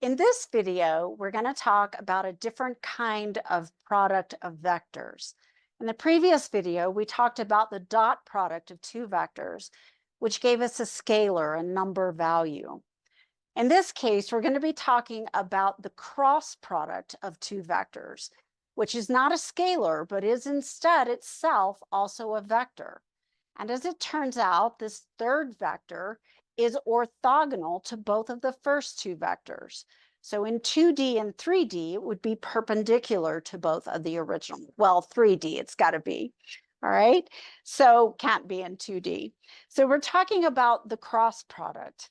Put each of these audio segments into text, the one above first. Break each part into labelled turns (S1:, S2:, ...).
S1: In this video, we're going to talk about a different kind of product of vectors. In the previous video, we talked about the dot product of two vectors, which gave us a scalar, a number value. In this case, we're going to be talking about the cross product of two vectors, which is not a scalar, but is instead itself also a vector. And as it turns out, this third vector is orthogonal to both of the first two vectors. So in 2D and 3D, it would be perpendicular to both of the original. Well, 3D, it's got to be. All right. So can't be in 2D. So we're talking about the cross product.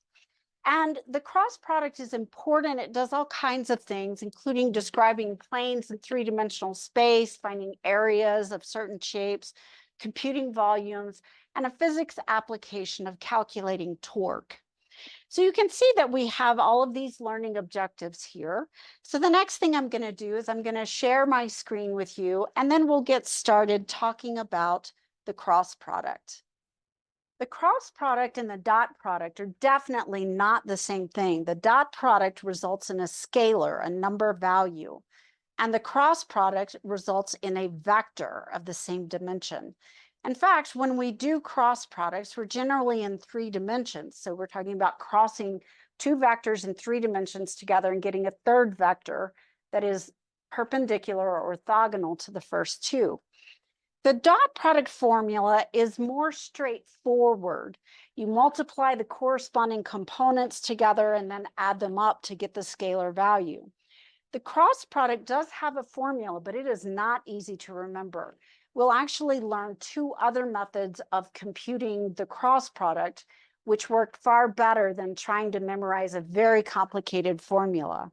S1: And the cross product is important. It does all kinds of things, including describing planes in three-dimensional space, finding areas of certain shapes, computing volumes, and a physics application of calculating torque. So you can see that we have all of these learning objectives here. So the next thing I'm going to do is I'm going to share my screen with you, and then we'll get started talking about the cross product. The cross product and the dot product are definitely not the same thing. The dot product results in a scalar, a number value, and the cross product results in a vector of the same dimension. In fact, when we do cross products, we're generally in 3 dimensions. So we're talking about crossing two vectors in 3 dimensions together and getting a third vector that is perpendicular or orthogonal to the first two. The dot product formula is more straightforward. You multiply the corresponding components together and then add them up to get the scalar value. The cross product does have a formula, but it is not easy to remember. We'll actually learn 2 other methods of computing the cross product, which work far better than trying to memorize a very complicated formula.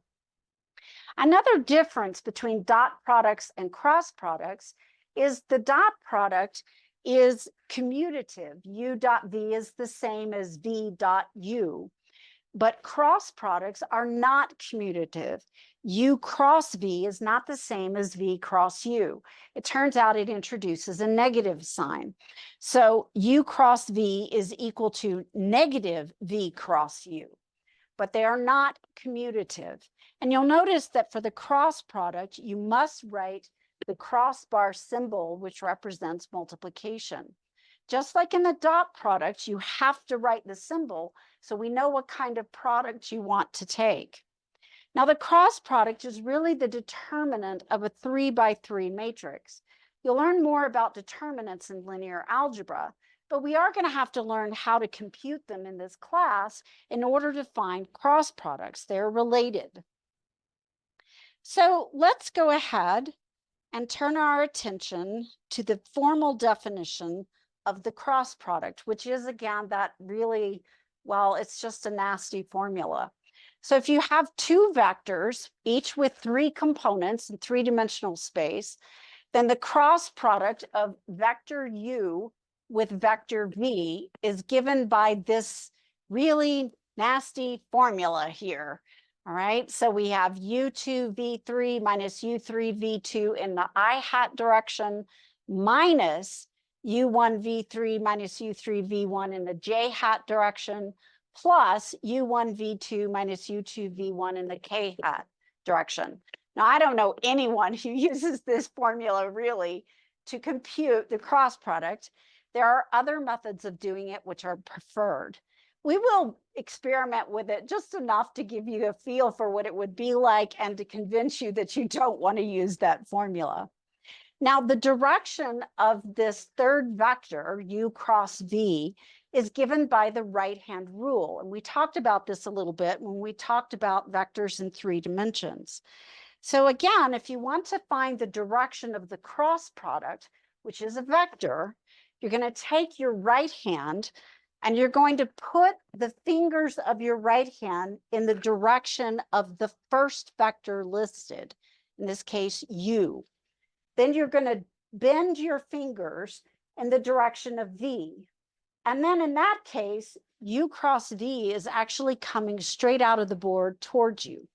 S1: Another difference between dot products and cross products is the dot product is commutative. U dot V is the same as V dot U. But cross products are not commutative. U cross V is not the same as V cross U. It turns out it introduces a negative sign. So U cross V is equal to negative V cross U, but they are not commutative. And you'll notice that for the cross product, you must write the crossbar symbol, which represents multiplication. Just like in the dot product, you have to write the symbol so we know what kind of product you want to take. Now, the cross product is really the determinant of a 3x3 matrix. You'll learn more about determinants in linear algebra, but we are going to have to learn how to compute them in this class in order to find cross products. They're related. So let's go ahead and turn our attention to the formal definition of the cross product, which is, again, that really, well, it's just a nasty formula. So if you have 2 vectors, each with 3 components in 3-dimensional space, then the cross product of vector U with vector V is given by this really nasty formula here. All right, so we have U2 V3 minus U3 V2 in the I hat direction minus U1 V3 minus U3 V1 in the J hat direction, plus U1 V2 minus U2 V1 in the K hat direction. Now, I don't know anyone who uses this formula really to compute the cross product. There are other methods of doing it which are preferred. We will experiment with it just enough to give you a feel for what it would be like and to convince you that you don't want to use that formula. Now, the direction of this third vector, U cross V, is given by the right-hand rule. And we talked about this a little bit when we talked about vectors in 3 dimensions. So again, if you want to find the direction of the cross product, which is a vector, you're going to take your right hand and you're going to put the fingers of your right hand in the direction of the first vector listed, in this case, U. Then you're going to bend your fingers in the direction of V. And then in that case, U cross V is actually coming straight out of the board towards you.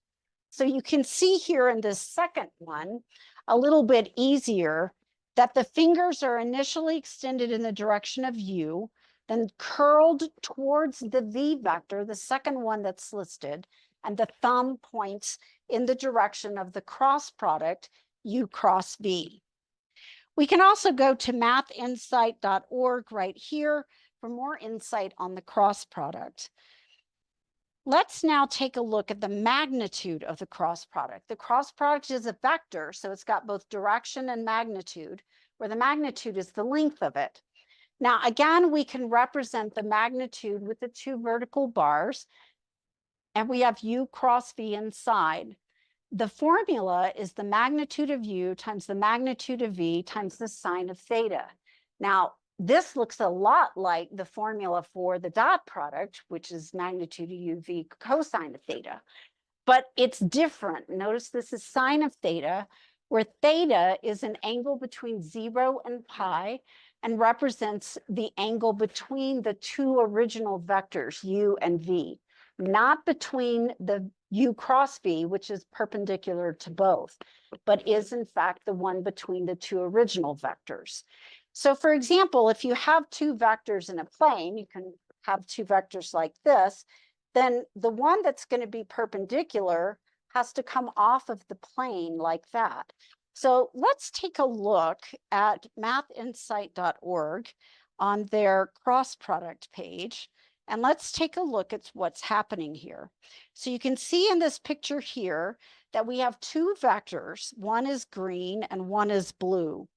S1: So you can see here in this second one, a little bit easier, that the fingers are initially extended in the direction of U, then curled towards the V vector, the second one that's listed, and the thumb points in the direction of the cross product, U cross V. We can also go to mathinsight.org right here for more insight on the cross product. Let's now take a look at the magnitude of the cross product. The cross product is a vector, so it's got both direction and magnitude, where the magnitude is the length of it. Now, again, we can represent the magnitude with the two vertical bars, and we have U cross V inside. The formula is the magnitude of U times the magnitude of V times the sine of theta. Now, this looks a lot like the formula for the dot product, which is magnitude of UV cosine of theta, but it's different. Notice this is sine of theta, where theta is an angle between 0 and pi and represents the angle between the two original vectors, U and V, not between the U cross V, which is perpendicular to both, but is in fact the one between the two original vectors. So for example, if you have two vectors in a plane, you can have two vectors like this, then the one that's going to be perpendicular has to come off of the plane like that. So let's take a look at mathinsight.org on their cross product page, and let's take a look at what's happening here. So you can see in this picture here that we have two vectors. One is green and one is blue.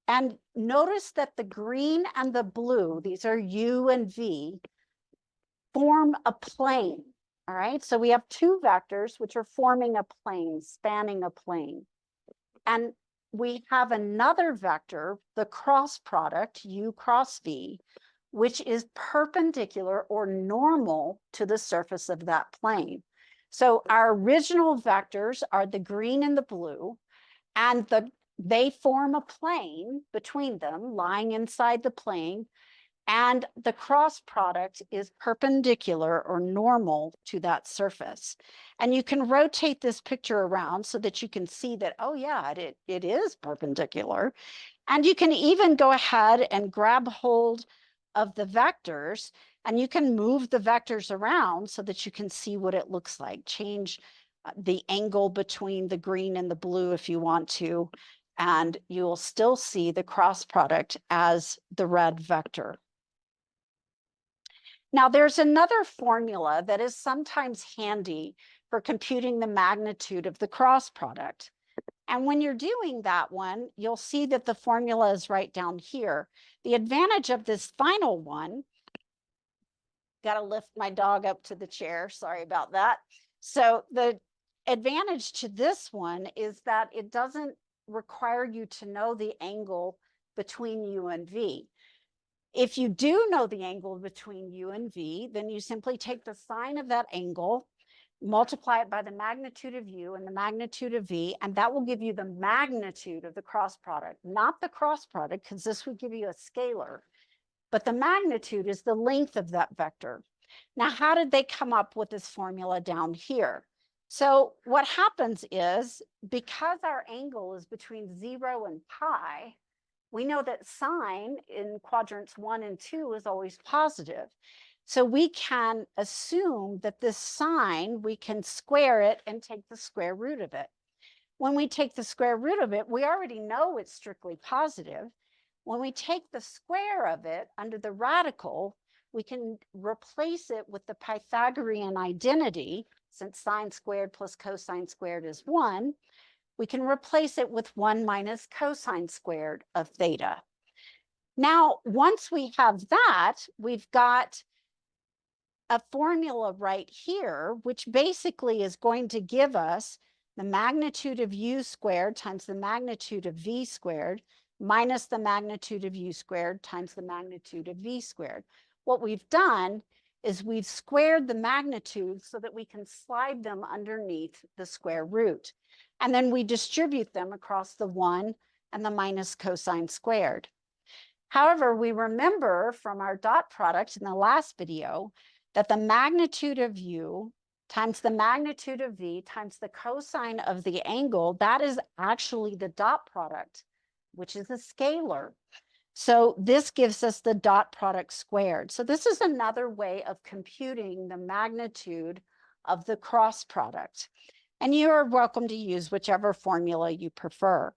S1: And notice that the green and the blue, these are U and V, form a plane. All right, so we have two vectors which are forming a plane, spanning a plane. And we have another vector, the cross product, U cross V, which is perpendicular or normal to the surface of that plane. So our original vectors are the green and the blue, and they form a plane between them, lying inside the plane, and the cross product is perpendicular or normal to that surface. And you can rotate this picture around so that you can see that, oh yeah, it is perpendicular. And you can even go ahead and grab hold of the vectors, and you can move the vectors around so that you can see what it looks like. Change the angle between the green and the blue if you want to, and you will still see the cross product as the red vector. Now, there's another formula that is sometimes handy for computing the magnitude of the cross product. And when you're doing that one, you'll see that the formula is right down here. The advantage of this final one, got to lift my dog up to the chair, sorry about that. So the advantage to this one is that it doesn't require you to know the angle between U and V. If you do know the angle between U and V, then you simply take the sine of that angle, multiply it by the magnitude of U and the magnitude of V, and that will give you the magnitude of the cross product, not the cross product, because this would give you a scalar, but the magnitude is the length of that vector. Now, how did they come up with this formula down here? So what happens is, because our angle is between 0 and pi, we know that sine in quadrants 1 and 2 is always positive. So we can assume that this sine, we can square it and take the square root of it. When we take the square root of it, we already know it's strictly positive. When we take the square of it under the radical, we can replace it with the Pythagorean identity, since sine squared plus cosine squared is 1. We can replace it with 1 minus cosine squared of theta. Now, once we have that, we've got a formula right here, which basically is going to give us the magnitude of U squared times the magnitude of V squared minus the magnitude of U squared times the magnitude of V squared. What we've done is we've squared the magnitudes so that we can slide them underneath the square root. And then we distribute them across the 1 and the minus cosine squared. However, we remember from our dot product in the last video that the magnitude of U times the magnitude of V times the cosine of the angle, that is actually the dot product, which is a scalar. So this gives us the dot product squared. So this is another way of computing the magnitude of the cross product. And you are welcome to use whichever formula you prefer.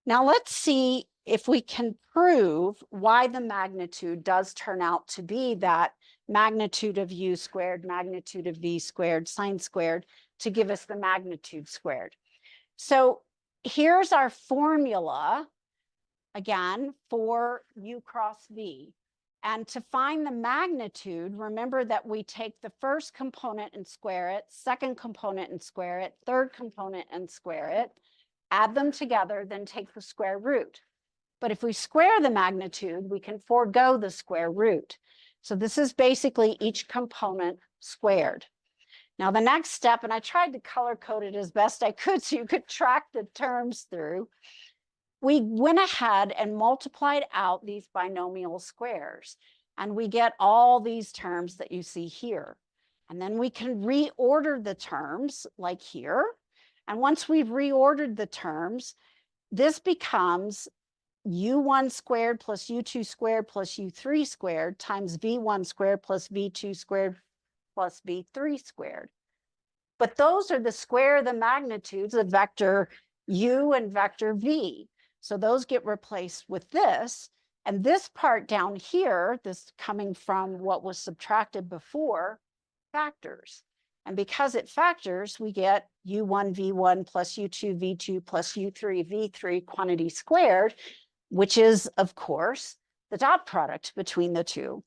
S1: Now let's see if we can prove why the magnitude does turn out to be that magnitude of u squared, magnitude of v squared, sine squared, to give us the magnitude squared. So here's our formula, again, for u cross v. And to find the magnitude, remember that we take the first component and square it, second component and square it, third component and square it, add them together, then take the square root. But if we square the magnitude, we can forego the square root. So this is basically each component squared. Now the next step, and I tried to color code it as best I could so you could track the terms through, we went ahead and multiplied out these binomial squares, and we get all these terms that you see here. And then we can reorder the terms like here. And once we've reordered the terms, this becomes u1 squared plus u2 squared plus u3 squared times v1 squared plus v2 squared plus v3 squared. But those are the square of the magnitudes of vector u and vector v. So those get replaced with this. And this part down here, this coming from what was subtracted before, factors. And because it factors, we get u1 v1 plus u2 v2 plus u3 v3 quantity squared, which is, of course, the dot product between the two.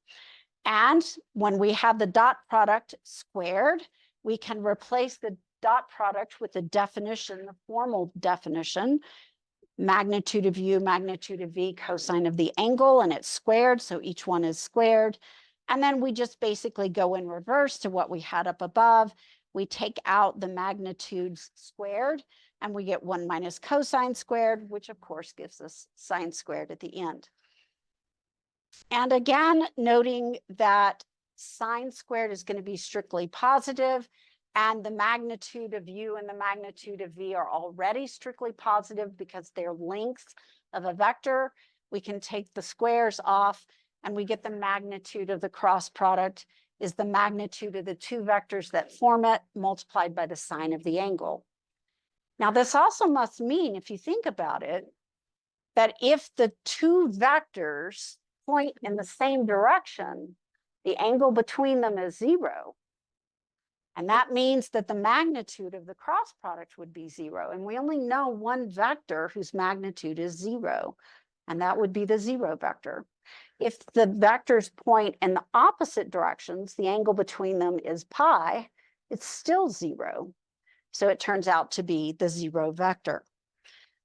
S1: And when we have the dot product squared, we can replace the dot product with the definition, the formal definition, magnitude of u, magnitude of v, cosine of the angle, and it's squared, so each one is squared. And then we just basically go in reverse to what we had up above. We take out the magnitudes squared, and we get 1 minus cosine squared, which of course gives us sine squared at the end. And again, noting that sine squared is going to be strictly positive, and the magnitude of u and the magnitude of v are already strictly positive because they're lengths of a vector. We can take the squares off, and we get the magnitude of the cross product is the magnitude of the two vectors that form it multiplied by the sine of the angle. Now, this also must mean, if you think about it, that if the two vectors point in the same direction, the angle between them is 0. And that means that the magnitude of the cross product would be 0. And we only know one vector whose magnitude is 0, and that would be the 0 vector. If the vectors point in the opposite directions, the angle between them is pi, it's still 0. So it turns out to be the 0 vector.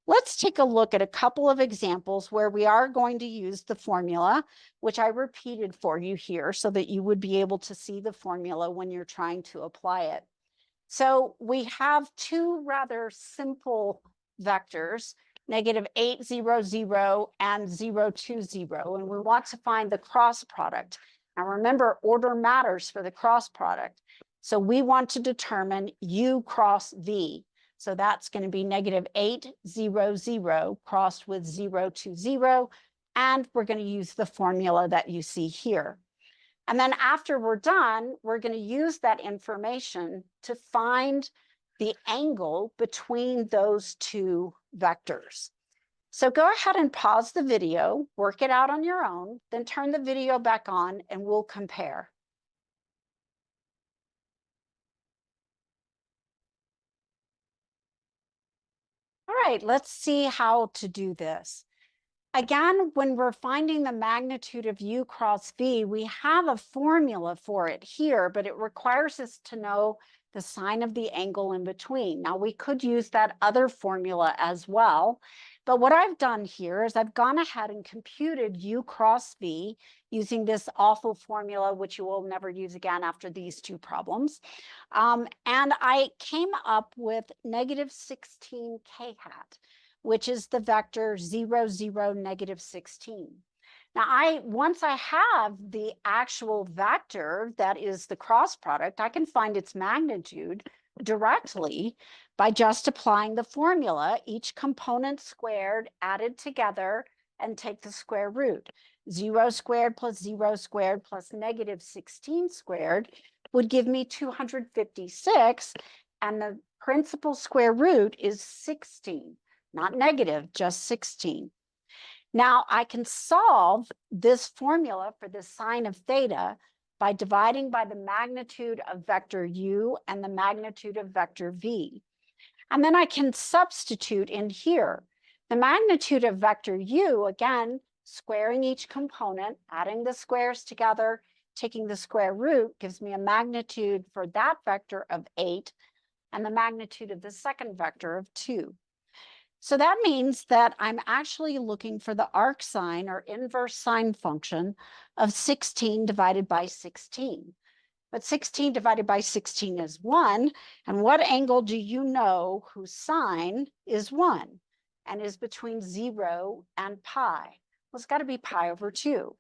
S1: Let's take a look at a couple of examples where we are going to use the formula, which I repeated for you here so that you would be able to see the formula when you're trying to apply it. So we have two rather simple vectors, negative 8, 0, 0, and 0, 2, 0, and we want to find the cross product. Now remember, order matters for the cross product. So we want to determine u cross v. So that's going to be negative 8, 0, 0 crossed with 0, 2, 0. And we're going to use the formula that you see here. And then after we're done, we're going to use that information to find the angle between those two vectors. So go ahead and pause the video, work it out on your own, then turn the video back on and we'll compare. All right, let's see how to do this. Again, when we're finding the magnitude of u cross v, we have a formula for it here, but it requires us to know the sine of the angle in between. Now, we could use that other formula as well, but what I've done here is I've gone ahead and computed u cross v using this awful formula, which you will never use again after these two problems. And I came up with negative 16 k hat, which is the vector 0, 0, negative 16. Now, once I have the actual vector that is the cross product, I can find its magnitude directly by just applying the formula, each component squared, added together, and take the square root. 0 squared plus 0 squared plus negative 16 squared would give me 256, and the principal square root is 16, not negative, just 16. Now I can solve this formula for the sine of theta by dividing by the magnitude of vector u and the magnitude of vector v. And then I can substitute in here the magnitude of vector u, again, squaring each component, adding the squares together, taking the square root gives me a magnitude for that vector of 8 and the magnitude of the second vector of 2. So that means that I'm actually looking for the arc sine or inverse sine function of 16 divided by 16. But 16 divided by 16 is 1. And what angle do you know whose sine is 1 and is between 0 and pi? Well, it's got to be pi over 2.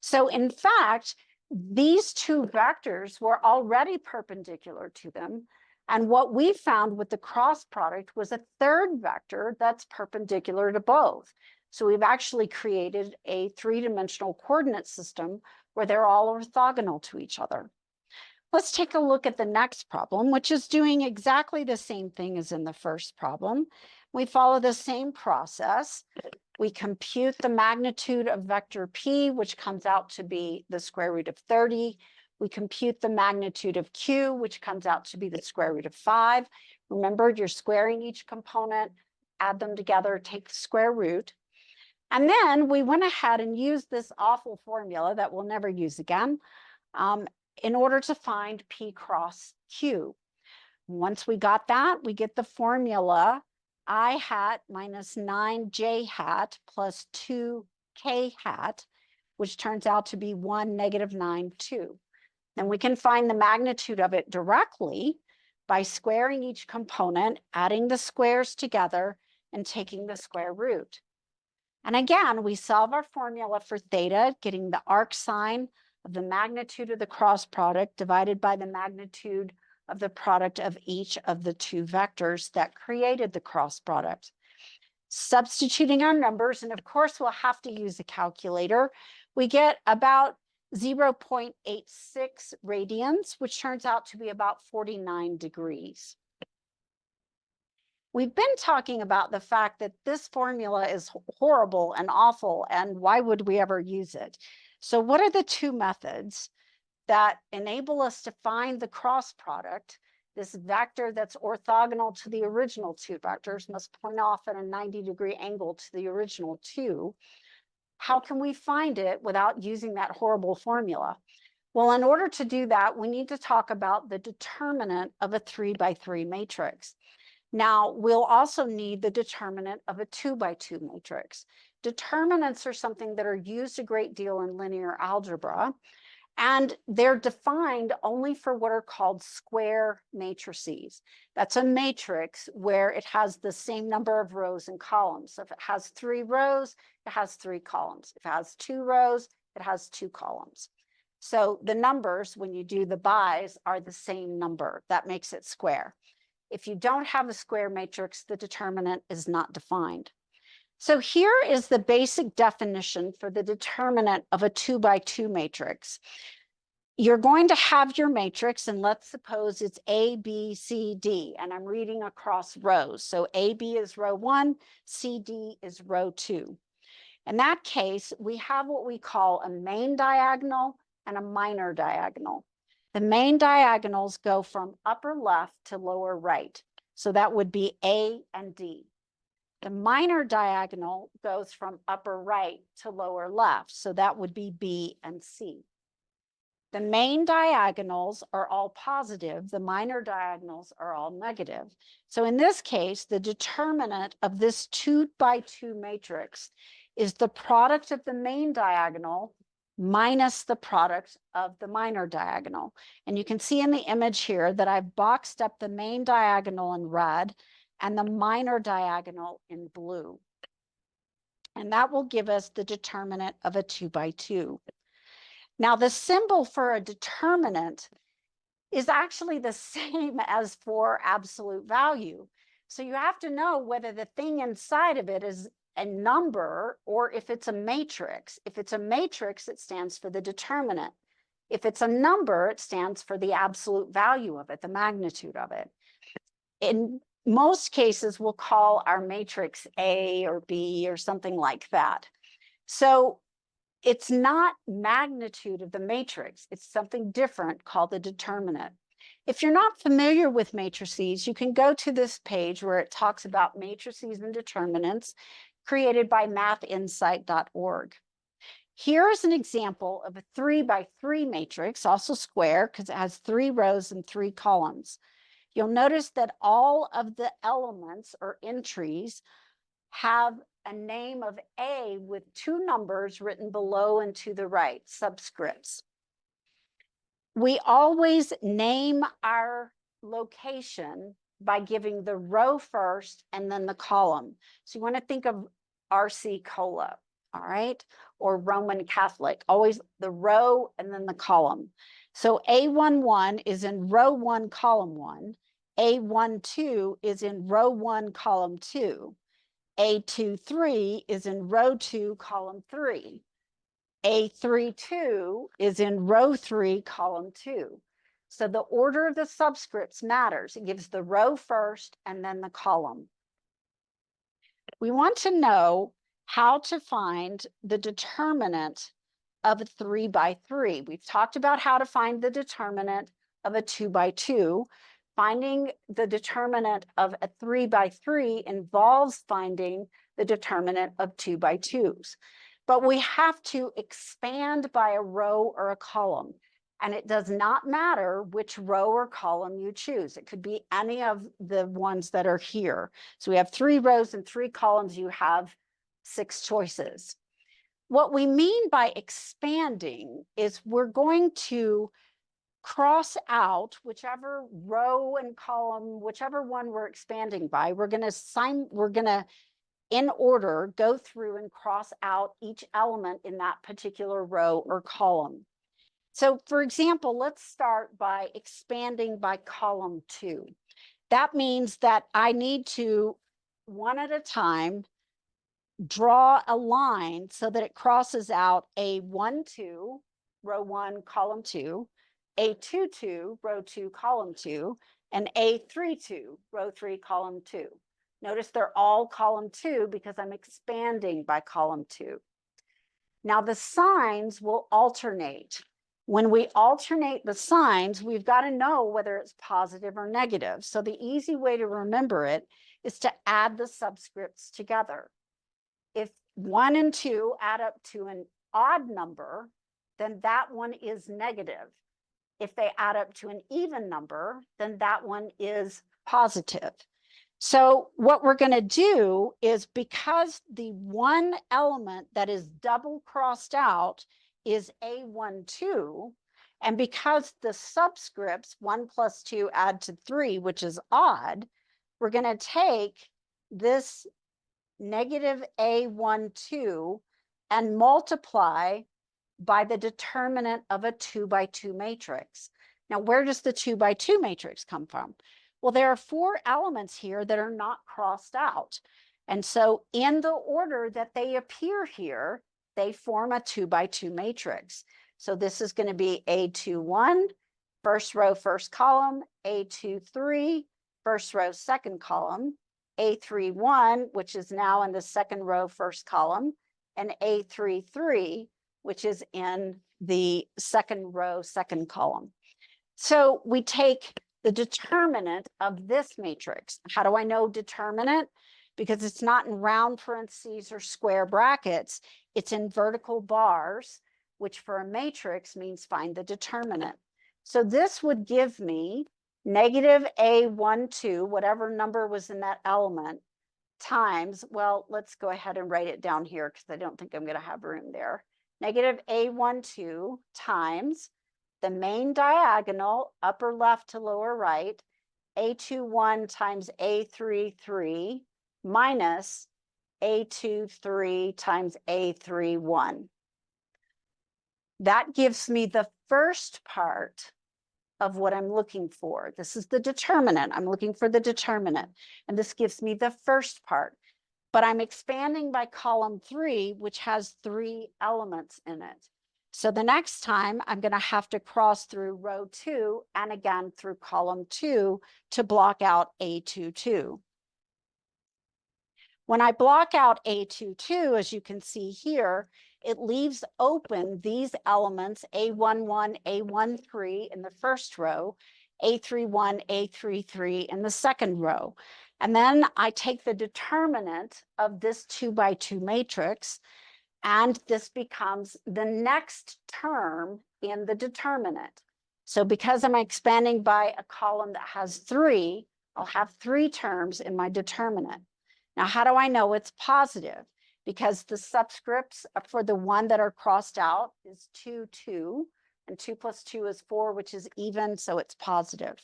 S1: So in fact, these two vectors were already perpendicular to them. And what we found with the cross product was a third vector that's perpendicular to both. So we've actually created a three-dimensional coordinate system where they're all orthogonal to each other. Let's take a look at the next problem, which is doing exactly the same thing as in the first problem. We follow the same process. We compute the magnitude of vector p, which comes out to be the square root of 30. We compute the magnitude of q, which comes out to be the square root of 5. Remember, you're squaring each component, add them together, take the square root. And then we went ahead and used this awful formula that we'll never use again in order to find p cross q. Once we got that, we get the formula I hat minus 9j hat plus 2k hat, which turns out to be 1 negative 9, 2. Then we can find the magnitude of it directly by squaring each component, adding the squares together, and taking the square root. And again, we solve our formula for theta, getting the arc sine of the magnitude of the cross product divided by the magnitude of the product of each of the two vectors that created the cross product. Substituting our numbers, and of course we'll have to use a calculator, we get about 0.86 radians, which turns out to be about 49 degrees. We've been talking about the fact that this formula is horrible and awful, and why would we ever use it? So what are the two methods that enable us to find the cross product? This vector that's orthogonal to the original two vectors must point off at a 90-degree angle to the original two. How can we find it without using that horrible formula? Well, in order to do that, we need to talk about the determinant of a 3x3 matrix. Now, we'll also need the determinant of a 2x2 matrix. Determinants are something that are used a great deal in linear algebra, and they're defined only for what are called square matrices. That's a matrix where it has the same number of rows and columns. So if it has 3 rows, it has 3 columns. If it has 2 rows, it has 2 columns. So the numbers, when you do the bys, are the same number. That makes it square. If you don't have a square matrix, the determinant is not defined. So here is the basic definition for the determinant of a 2x2 matrix. You're going to have your matrix, and let's suppose it's A, B, C, D, and I'm reading across rows. So AB is row 1, CD is row 2. In that case, we have what we call a main diagonal and a minor diagonal. The main diagonals go from upper left to lower right. So that would be A and D. The minor diagonal goes from upper right to lower left. So that would be B and C. The main diagonals are all positive. The minor diagonals are all negative. So in this case, the determinant of this 2x2 matrix is the product of the main diagonal minus the product of the minor diagonal. And you can see in the image here that I've boxed up the main diagonal in red and the minor diagonal in blue. And that will give us the determinant of a 2x2. Now, the symbol for a determinant is actually the same as for absolute value. So you have to know whether the thing inside of it is a number or if it's a matrix. If it's a matrix, it stands for the determinant. If it's a number, it stands for the absolute value of it, the magnitude of it. In most cases, we'll call our matrix A or B or something like that. So it's not magnitude of the matrix. It's something different called the determinant. If you're not familiar with matrices, you can go to this page where it talks about matrices and determinants created by mathinsight.org. Here's an example of a 3x3 matrix, also square because it has 3 rows and 3 columns. You'll notice that all of the elements or entries have a name of A with 2 numbers written below and to the right, subscripts. We always name our location by giving the row first and then the column. So you want to think of RC Cola, all right, or Roman Catholic, always the row and then the column. So A11 is in row 1, column 1. A12 is in row 1, column 2. A23 is in row 2, column 3. A32 is in row 3, column 2. So the order of the subscripts matters. It gives the row first and then the column. We want to know how to find the determinant of a 3x3. We've talked about how to find the determinant of a 2x2. Finding the determinant of a 3x3 involves finding the determinant of 2x2s. But we have to expand by a row or a column. And it does not matter which row or column you choose. It could be any of the ones that are here. So we have 3 rows and 3 columns. You have 6 choices. What we mean by expanding is we're going to cross out whichever row and column, whichever one we're expanding by. We're going to in order go through and cross out each element in that particular row or column. So for example, let's start by expanding by column 2. That means that I need to, one at a time, draw a line so that it crosses out A12, row 1, column 2, A22, row 2, column 2, and A32, row 3, column 2. Notice they're all column 2 because I'm expanding by column 2. Now the signs will alternate. When we alternate the signs, we've got to know whether it's positive or negative. So the easy way to remember it is to add the subscripts together. If 1 and 2 add up to an odd number, then that one is negative. If they add up to an even number, then that one is positive. So what we're going to do is, because the one element that is double crossed out is A12, and because the subscripts 1 plus 2 add to 3, which is odd, we're going to take this negative A12 and multiply by the determinant of a 2x2 matrix. Now, where does the 2x2 matrix come from? Well, there are 4 elements here that are not crossed out. And so in the order that they appear here, they form a 2x2 matrix. So this is going to be A21, first row, first column, A23, first row, second column, A31, which is now in the second row, first column, and A33, which is in the second row, second column. So we take the determinant of this matrix. How do I know determinant? Because it's not in round parentheses or square brackets. It's in vertical bars, which for a matrix means find the determinant. So this would give me negative A12, whatever number was in that element, times, well, let's go ahead and write it down here because I don't think I'm going to have room there. Negative A12 times the main diagonal, upper left to lower right, A21 times A33 minus A23 times A31. That gives me the first part of what I'm looking for. This is the determinant. I'm looking for the determinant. And this gives me the first part. But I'm expanding by column 3, which has 3 elements in it. So the next time I'm going to have to cross through row 2 and again through column 2 to block out A22. When I block out A22, as you can see here, it leaves open these elements A11, A13 in the first row, A31, A33 in the second row. And then I take the determinant of this 2 by 2 matrix, and this becomes the next term in the determinant. So because I'm expanding by a column that has 3, I'll have 3 terms in my determinant. Now, how do I know it's positive? Because the subscripts for the one that are crossed out is 2, 2, and 2 plus 2 is 4, which is even, so it's positive.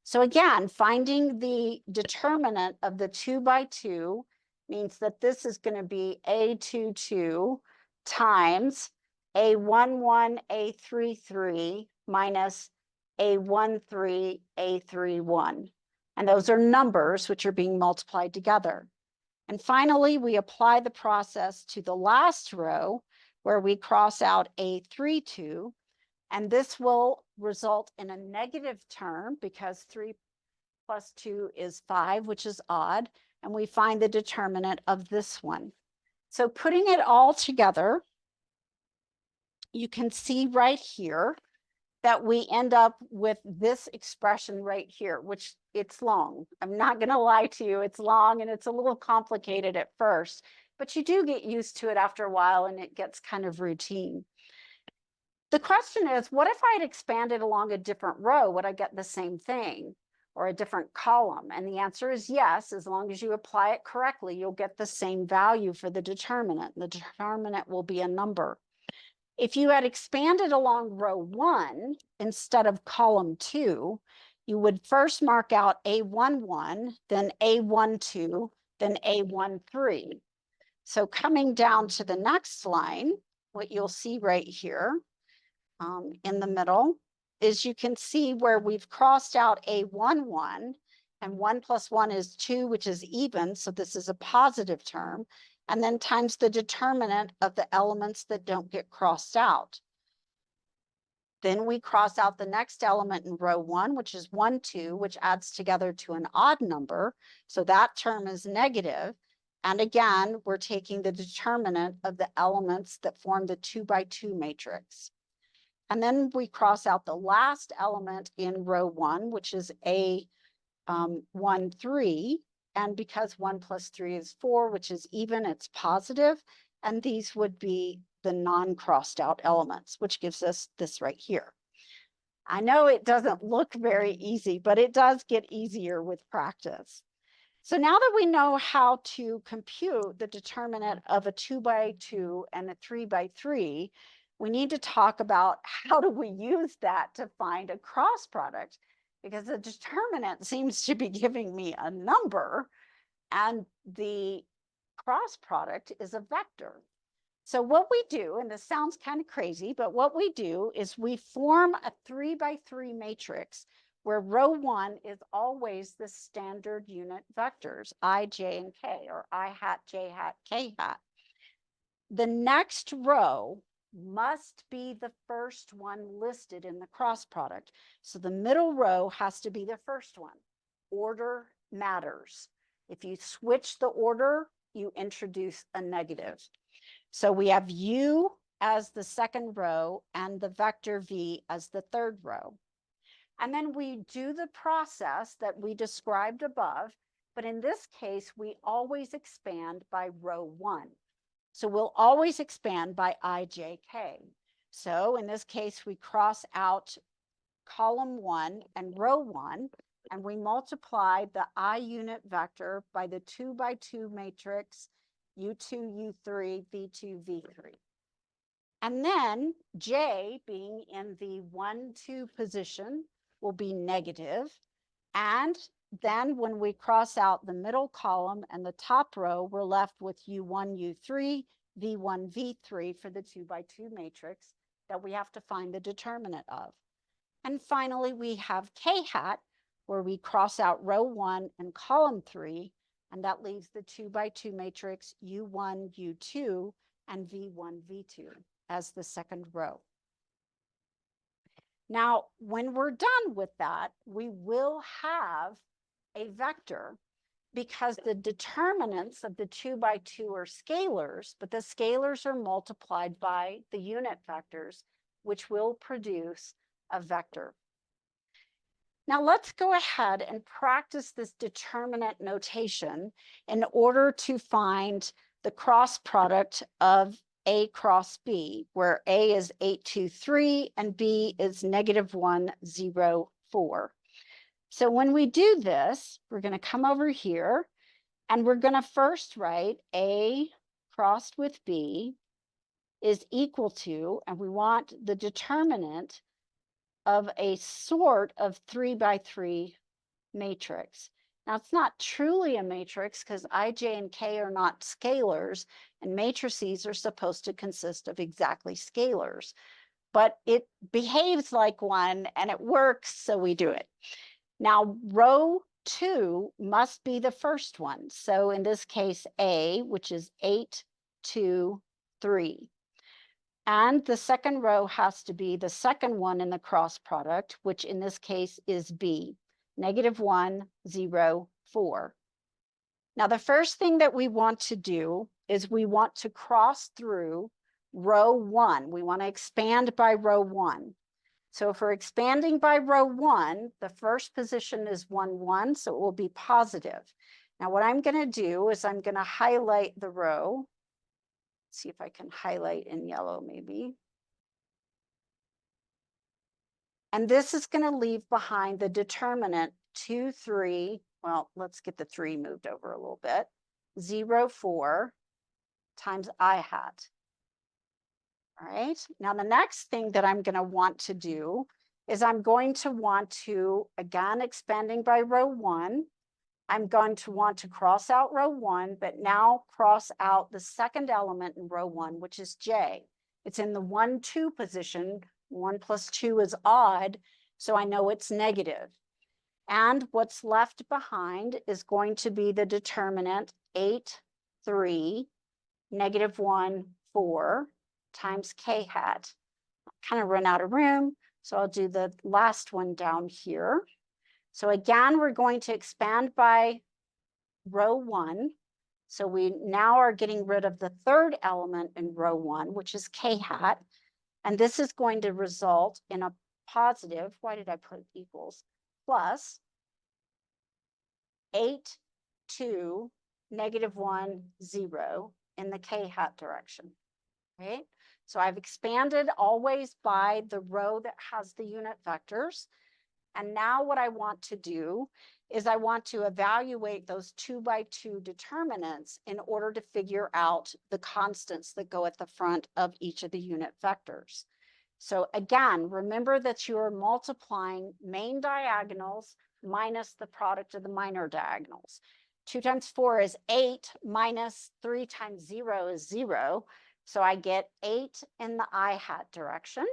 S1: So again, finding the determinant of the 2 by 2 means that this is going to be A22 times A11, A33 minus A13, A31. And those are numbers which are being multiplied together. And finally, we apply the process to the last row where we cross out A32, and this will result in a negative term because 3 plus 2 is 5, which is odd, and we find the determinant of this one. So putting it all together, you can see right here that we end up with this expression right here, which it's long. I'm not going to lie to you. It's long and it's a little complicated at first, but you do get used to it after a while and it gets kind of routine. The question is, what if I had expanded along a different row? Would I get the same thing or a different column? And the answer is yes. As long as you apply it correctly, you'll get the same value for the determinant. The determinant will be a number. If you had expanded along row 1 instead of column 2, you would first mark out A11, then A12, then A13. So coming down to the next line, what you'll see right here in the middle is you can see where we've crossed out A11, and 1 plus 1 is 2, which is even, so this is a positive term, and then times the determinant of the elements that don't get crossed out. Then we cross out the next element in row 1, which is 1, 2, which adds together to an odd number. So that term is negative. And again, we're taking the determinant of the elements that form the 2 by 2 matrix. And then we cross out the last element in row 1, which is A1, 3. And because 1 plus 3 is 4, which is even, it's positive. And these would be the non-crossed out elements, which gives us this right here. I know it doesn't look very easy, but it does get easier with practice. So now that we know how to compute the determinant of a 2 by 2 and a 3 by 3, we need to talk about how do we use that to find a cross product, because the determinant seems to be giving me a number and the cross product is a vector. So what we do, and this sounds kind of crazy, but what we do is we form a 3 by 3 matrix where row 1 is always the standard unit vectors, I, J, and K, or I hat, J hat, K hat. The next row must be the first one listed in the cross product. So the middle row has to be the first one. Order matters. If you switch the order, you introduce a negative. So we have U as the second row and the vector V as the third row. And then we do the process that we described above, but in this case, we always expand by row 1. So we'll always expand by IJK. So in this case, we cross out column 1 and row 1, and we multiply the I unit vector by the 2 by 2 matrix U2, U3, V2, V3. And then J, being in the 1, 2 position, will be negative. And then when we cross out the middle column and the top row, we're left with U1, U3, V1, V3 for the 2 by 2 matrix that we have to find the determinant of. And finally, we have K hat, where we cross out row 1 and column 3, and that leaves the 2 by 2 matrix U1, U2, and V1, V2 as the second row. Now, when we're done with that, we will have a vector because the determinants of the 2 by 2 are scalars, but the scalars are multiplied by the unit vectors, which will produce a vector. Now let's go ahead and practice this determinant notation in order to find the cross product of A cross B, where A is 823 and B is -104. So when we do this, we're going to come over here and we're going to first write A crossed with B is equal to, and we want the determinant of a sort of 3 by 3 matrix. Now, it's not truly a matrix because I, J, and K are not scalars, and matrices are supposed to consist of exactly scalars. But it behaves like one, and it works, so we do it. Now, row 2 must be the first one. So in this case, A, which is 8, 2, 3. And the second row has to be the second one in the cross product, which in this case is B, -1, 0, 4. Now, the first thing that we want to do is we want to cross through row 1. We want to expand by row 1. So if we're expanding by row 1, the first position is 1, 1, so it will be positive. Now, what I'm going to do is I'm going to highlight the row. See if I can highlight in yellow maybe. And this is going to leave behind the determinant 2, 3. Well, let's get the 3 moved over a little bit. 0, 4 times I hat. All right. Now, the next thing that I'm going to want to do is I'm going to want to, again, expanding by row 1. I'm going to want to cross out row 1, but now cross out the second element in row 1, which is J. It's in the 1, 2 position. 1 plus 2 is odd, so I know it's negative. And what's left behind is going to be the determinant 8, 3, -1, 4 times K hat. I'll kind of run out of room, so I'll do the last one down here. So again, we're going to expand by row 1. So we now are getting rid of the third element in row 1, which is K hat. And this is going to result in a positive, why did I put equals, plus 8, 2, -1, 0 in the K hat direction. Right? So I've expanded always by the row that has the unit vectors. And now what I want to do is I want to evaluate those 2 by 2 determinants in order to figure out the constants that go at the front of each of the unit vectors. So again, remember that you are multiplying main diagonals minus the product of the minor diagonals. 2 times 4 is 8 minus 3 times 0 is 0. So I get 8 in the I hat direction.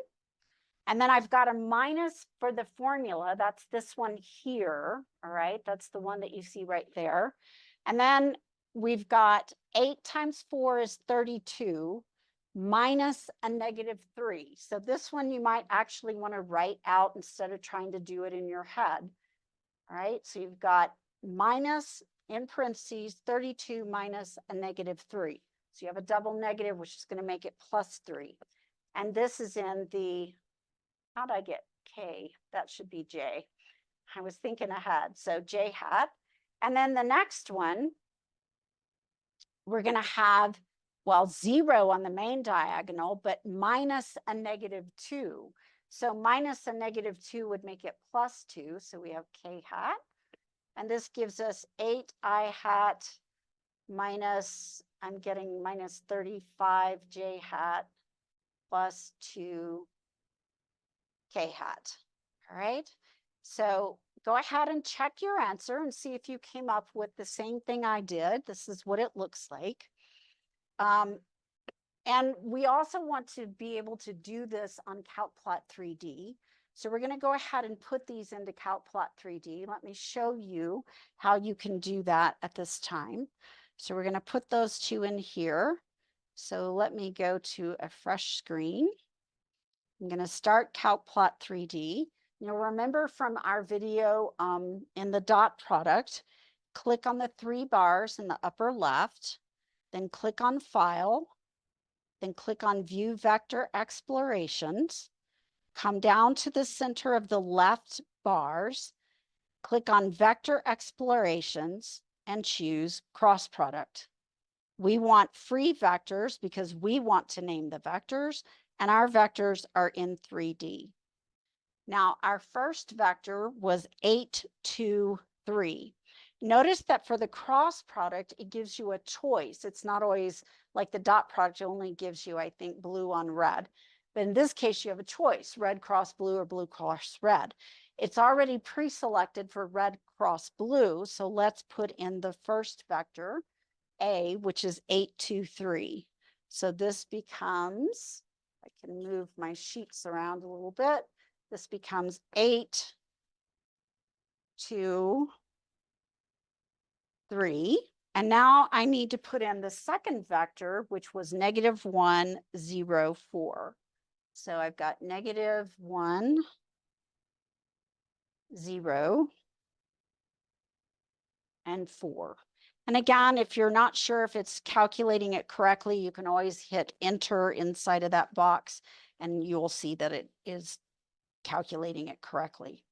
S1: And then I've got a minus for the formula. That's this one here. All right. That's the one that you see right there. And then we've got 8 times 4 is 32 minus a -3. So this one you might actually want to write out instead of trying to do it in your head. All right. So you've got minus in parentheses 32 minus a -3. So you have a double negative, which is going to make it +3. And this is in the, how'd I get K? That should be J. I was thinking ahead. So J hat. And then the next one, we're going to have, well, 0 on the main diagonal, but minus a -2. So minus a -2 would make it +2. So we have K hat. And this gives us 8 I hat minus, I'm getting minus 35 J hat plus 2 K hat. All right. So go ahead and check your answer and see if you came up with the same thing I did. This is what it looks like. And we also want to be able to do this on CalcPlot 3D. So we're going to go ahead and put these into CalcPlot 3D. Let me show you how you can do that at this time. So we're going to put those two in here. So let me go to a fresh screen. I'm going to start CalcPlot 3D. You'll remember from our video in the dot product, click on the 3 bars in the upper left, then click on File, then click on View Vector Explorations, come down to the center of the left bars, click on Vector Explorations, and choose Cross Product. We want free vectors because we want to name the vectors, and our vectors are in 3D. Now, our first vector was 8, 2, 3. Notice that for the cross product, it gives you a choice. It's not always like the dot product only gives you, I think, blue on red. But in this case, you have a choice, red cross blue or blue cross red. It's already pre-selected for red cross blue, so let's put in the first vector, A, which is 8, 2, 3. So this becomes, I can move my sheets around a little bit. This becomes 8, 2, 3. And now I need to put in the second vector, which was -1, 0, 4. So I've got -1, 0, and 4. And again, if you're not sure if it's calculating it correctly, you can always hit enter inside of that box and you'll see that it is calculating it correctly.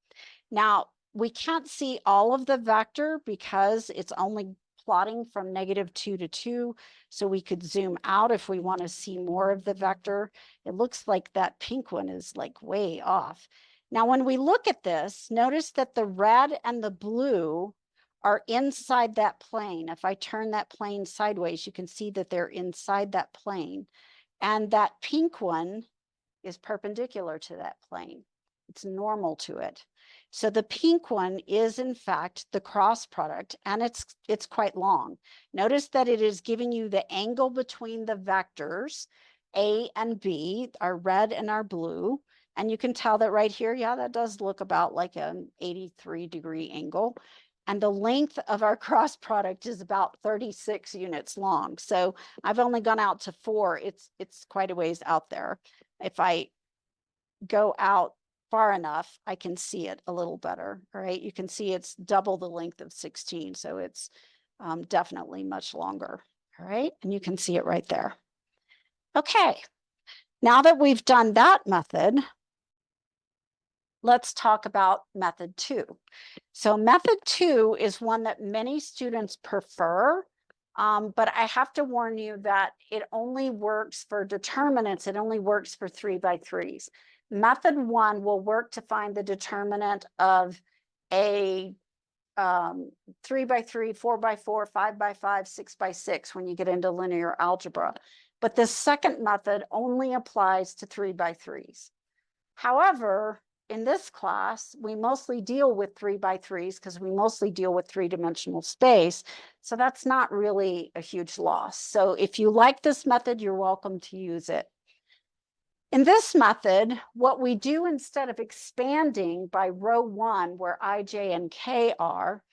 S1: Now, we can't see all of the vector because it's only plotting from -2 to 2. So we could zoom out if we want to see more of the vector. It looks like that pink one is like way off. Now, when we look at this, notice that the red and the blue are inside that plane. If I turn that plane sideways, you can see that they're inside that plane. And that pink one is perpendicular to that plane. It's normal to it. So the pink one is in fact the cross product, and it's quite long. Notice that it is giving you the angle between the vectors A and B, our red and our blue. And you can tell that right here, yeah, that does look about like an 83-degree angle. And the length of our cross product is about 36 units long. So I've only gone out to 4. It's quite a ways out there. If I go out far enough, I can see it a little better. All right, you can see it's double the length of 16, so it's definitely much longer. All right, and you can see it right there. Okay, now that we've done that method, let's talk about method 2. So method 2 is one that many students prefer, but I have to warn you that it only works for determinants. It only works for 3x3s. Method 1 will work to find the determinant of a 3x3, 4x4, 5x5, 6x6 when you get into linear algebra. But the second method only applies to 3x3s. However, in this class, we mostly deal with 3x3s because we mostly deal with 3-dimensional space. So that's not really a huge loss. So if you like this method, you're welcome to use it. In this method, what we do instead of expanding by row 1, where I, J, and K are,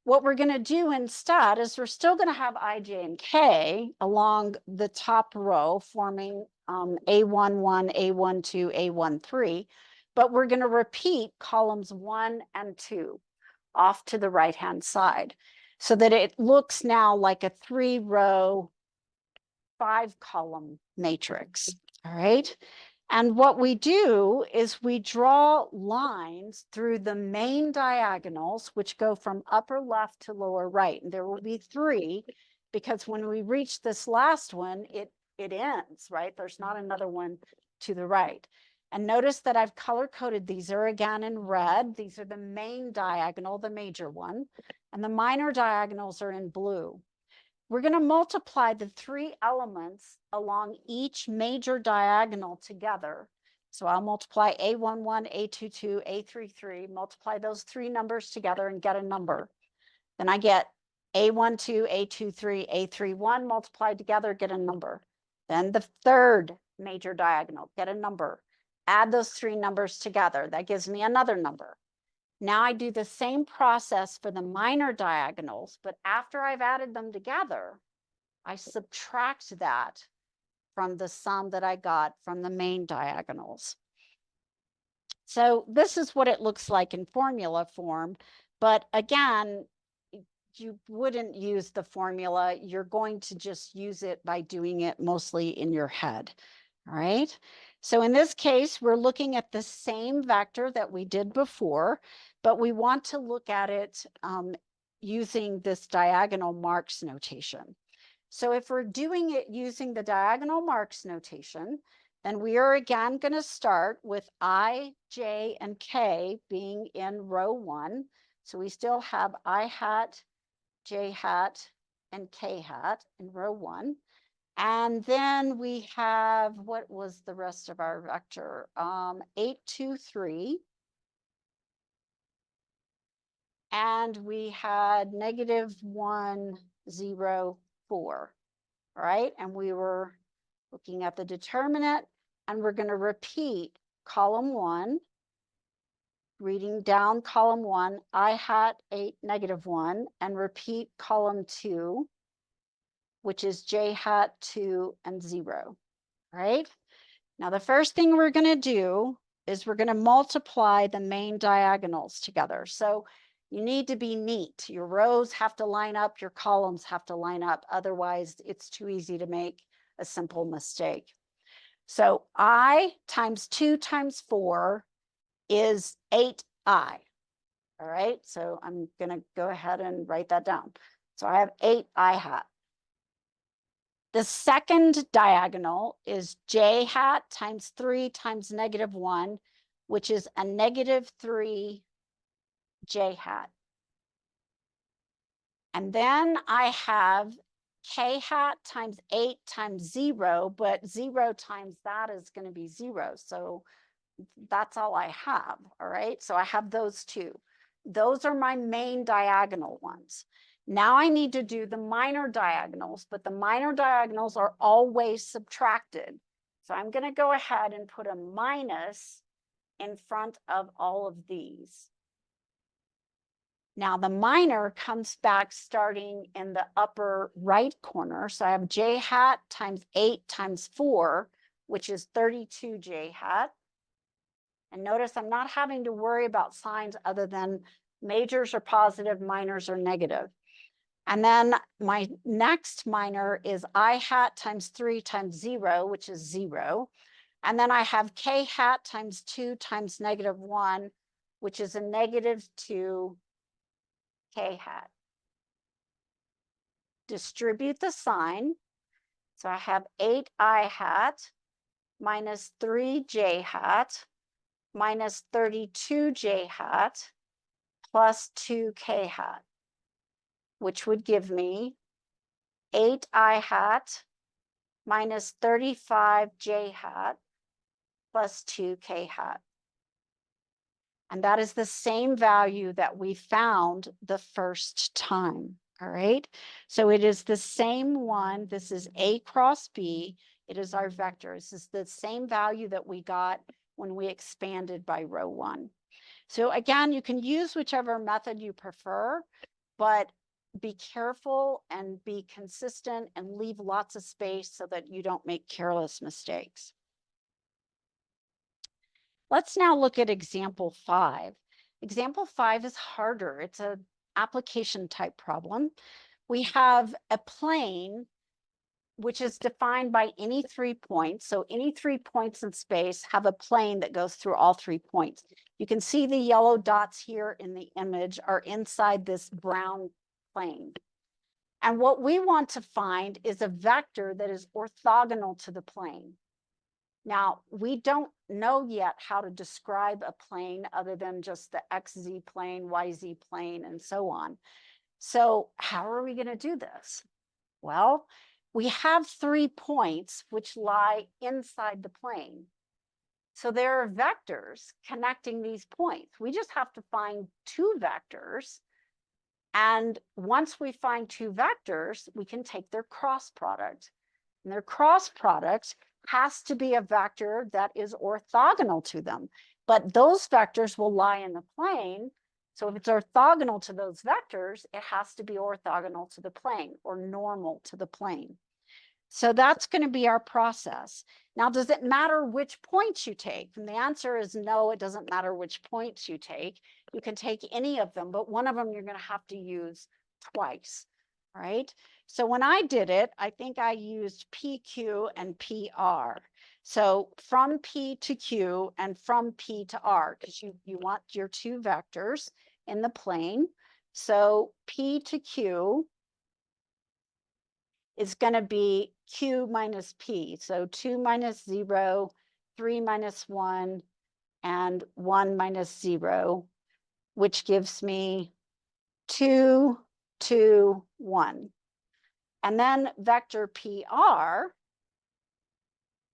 S1: what we're going to do instead is we're still going to have I, J, and K along the top row, forming A11, A12, A13, but we're going to repeat columns 1 and 2 off to the right-hand side so that it looks now like a 3-row, 5-column matrix. All right. And what we do is we draw lines through the main diagonals, which go from upper left to lower right. And there will be 3, because when we reach this last one, it ends, right? There's not another one to the right. And notice that I've color-coded these are again in red. These are the main diagonal, the major one. And the minor diagonals are in blue. We're going to multiply the 3 elements along each major diagonal together. So I'll multiply A11, A22, A33, multiply those 3 numbers together and get a number. Then I get A12, A23, A31 multiplied together, get a number. Then the 3rd major diagonal, get a number. Add those 3 numbers together. That gives me another number. Now I do the same process for the minor diagonals, but after I've added them together, I subtract that from the sum that I got from the main diagonals. So this is what it looks like in formula form. But again, you wouldn't use the formula. You're going to just use it by doing it mostly in your head. All right. So in this case, we're looking at the same vector that we did before, but we want to look at it using this diagonal marks notation. So if we're doing it using the diagonal marks notation, then we are again going to start with I, J, and K being in row 1. So we still have I hat, J hat, and K hat in row 1. And then we have, what was the rest of our vector? 8, 2, 3. And we had -1, 0, 4. All right, and we were looking at the determinant, and we're going to repeat column 1, reading down column 1, I hat 8, -1, and repeat column 2, which is J hat 2 and 0. All right, now the first thing we're going to do is we're going to multiply the main diagonals together. So you need to be neat. Your rows have to line up, your columns have to line up. Otherwise, it's too easy to make a simple mistake. So I times 2 times 4 is 8I. All right, so I'm going to go ahead and write that down. So I have 8I hat. The second diagonal is J hat times 3 times -1, which is a -3 J hat. And then I have K hat times 8 times 0, but 0 times that is going to be 0. So that's all I have. All right, so I have those two. Those are my main diagonal ones. Now I need to do the minor diagonals, but the minor diagonals are always subtracted. So I'm going to go ahead and put a minus in front of all of these. Now the minor comes back starting in the upper right corner. So I have J hat times 8 times 4, which is 32 J hat. And notice I'm not having to worry about signs other than majors are positive, minors are negative. And then my next minor is I hat times 3 times 0, which is 0. And then I have K hat times 2 times -1, which is a -2 K hat. Distribute the sign. So I have 8I hat minus 3J hat minus 32J hat plus 2K hat, which would give me 8I hat minus 35J hat plus 2K hat. And that is the same value that we found the first time. All right, so it is the same one. This is A cross B. It is our vector. This is the same value that we got when we expanded by row 1. So again, you can use whichever method you prefer, but be careful and be consistent and leave lots of space so that you don't make careless mistakes. Let's now look at example 5. Example 5 is harder. It's an application type problem. We have a plane which is defined by any 3 points. So any 3 points in space have a plane that goes through all 3 points. You can see the yellow dots here in the image are inside this brown plane. And what we want to find is a vector that is orthogonal to the plane. Now, we don't know yet how to describe a plane other than just the XZ plane, YZ plane, and so on. So how are we going to do this? Well, we have 3 points which lie inside the plane. So there are vectors connecting these points. We just have to find 2 vectors. And once we find 2 vectors, we can take their cross product. And their cross product has to be a vector that is orthogonal to them. But those vectors will lie in the plane. So if it's orthogonal to those vectors, it has to be orthogonal to the plane or normal to the plane. So that's going to be our process. Now, does it matter which points you take? And the answer is no, it doesn't matter which points you take. You can take any of them, but one of them you're going to have to use twice, right? So when I did it, I think I used PQ and PR. So from P to Q and from P to R, because you want your two vectors in the plane. So P to Q is going to be Q minus P. So 2 minus 0, 3 minus 1, and 1 minus 0, which gives me 2, 2, 1. And then vector PR,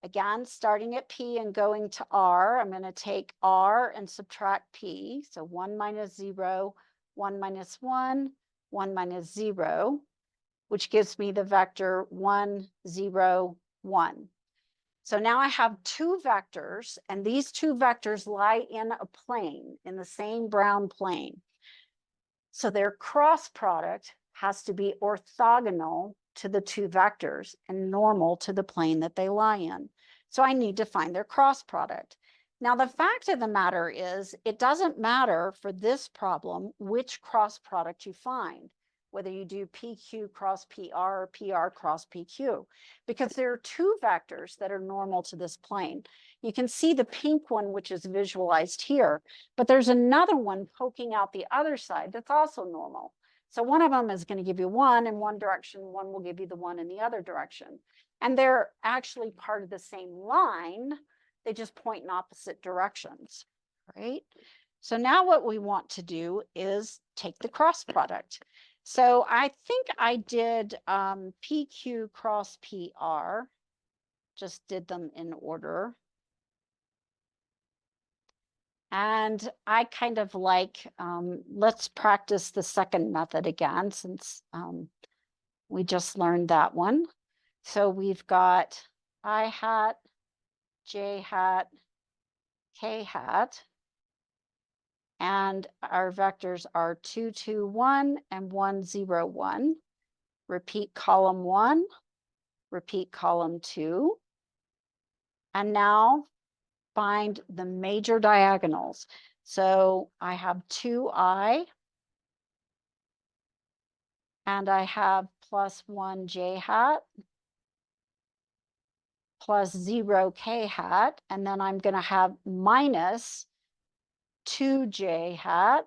S1: again, starting at P and going to R, I'm going to take R and subtract P. So 1 minus 0, 1 minus 1, 1 minus 0, which gives me the vector 1, 0, 1. So now I have two vectors, and these two vectors lie in a plane, in the same brown plane. So their cross product has to be orthogonal to the two vectors and normal to the plane that they lie in. So I need to find their cross product. Now, the fact of the matter is, it doesn't matter for this problem which cross product you find, whether you do PQ cross PR or PR cross PQ, because there are two vectors that are normal to this plane. You can see the pink one, which is visualized here, but there's another one poking out the other side that's also normal. So one of them is going to give you 1 in one direction, one will give you the 1 in the other direction. And they're actually part of the same line, they just point in opposite directions, right? So now what we want to do is take the cross product. So I think I did PQ cross PR, just did them in order. And I kind of like, let's practice the second method again, since we just learned that one. So we've got I hat, J hat, K hat. And our vectors are 2, 2, 1 and 1, 0, 1. Repeat column 1, repeat column 2. And now find the major diagonals. So I have 2I, and I have plus 1 J hat, plus 0 K hat, and then I'm going to have minus 2 J hat,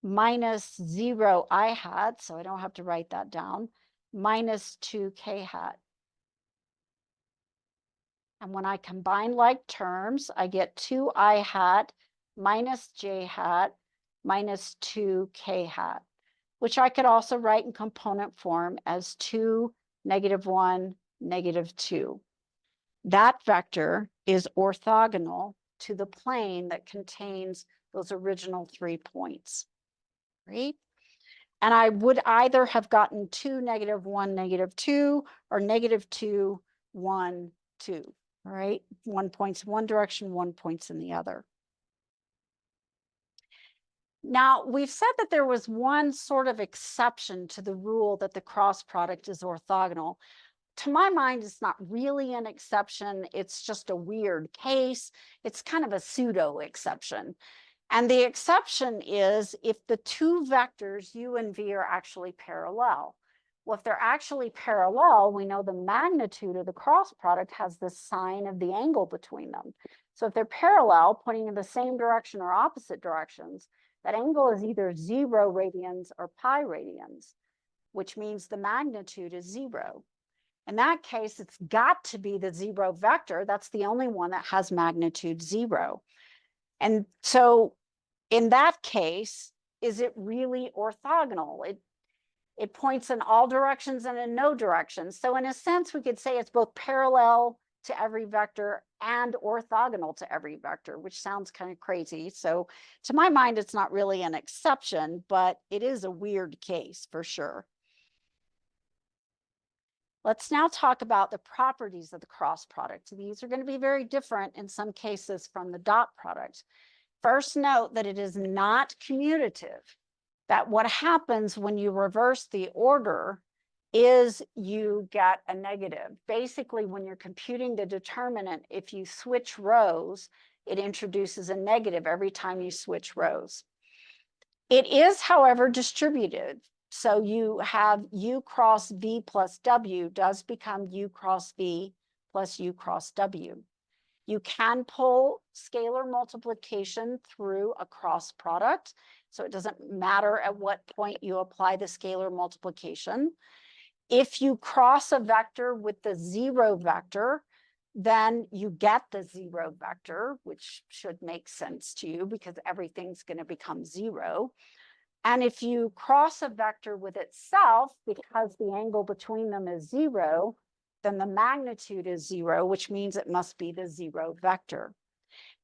S1: minus 0 I hat, so I don't have to write that down, minus 2 K hat. And when I combine like terms, I get 2 I hat minus J hat minus 2 K hat, which I could also write in component form as 2, -1, -2. That vector is orthogonal to the plane that contains those original 3 points, right? And I would either have gotten 2, -1, -2, or -2, 1, 2. All right, 1 points in one direction, 1 points in the other. Now, we've said that there was one sort of exception to the rule that the cross product is orthogonal. To my mind, it's not really an exception. It's just a weird case. It's kind of a pseudo exception. And the exception is if the two vectors U and V are actually parallel. Well, if they're actually parallel, we know the magnitude of the cross product has the sign of the angle between them. So if they're parallel, pointing in the same direction or opposite directions, that angle is either 0 radians or pi radians, which means the magnitude is 0. In that case, it's got to be the 0 vector. That's the only one that has magnitude 0. And so in that case, is it really orthogonal? It points in all directions and in no directions. So in a sense, we could say it's both parallel to every vector and orthogonal to every vector, which sounds kind of crazy. So to my mind, it's not really an exception, but it is a weird case for sure. Let's now talk about the properties of the cross product. These are going to be very different in some cases from the dot product. First, note that it is not commutative. That what happens when you reverse the order is you get a negative. Basically, when you're computing the determinant, if you switch rows, it introduces a negative every time you switch rows. It is, however, distributed. So you have U cross V plus W does become U cross V plus U cross W. You can pull scalar multiplication through a cross product. So it doesn't matter at what point you apply the scalar multiplication. If you cross a vector with the zero vector, then you get the zero vector, which should make sense to you because everything's going to become zero. And if you cross a vector with itself, because the angle between them is zero, then the magnitude is zero, which means it must be the zero vector.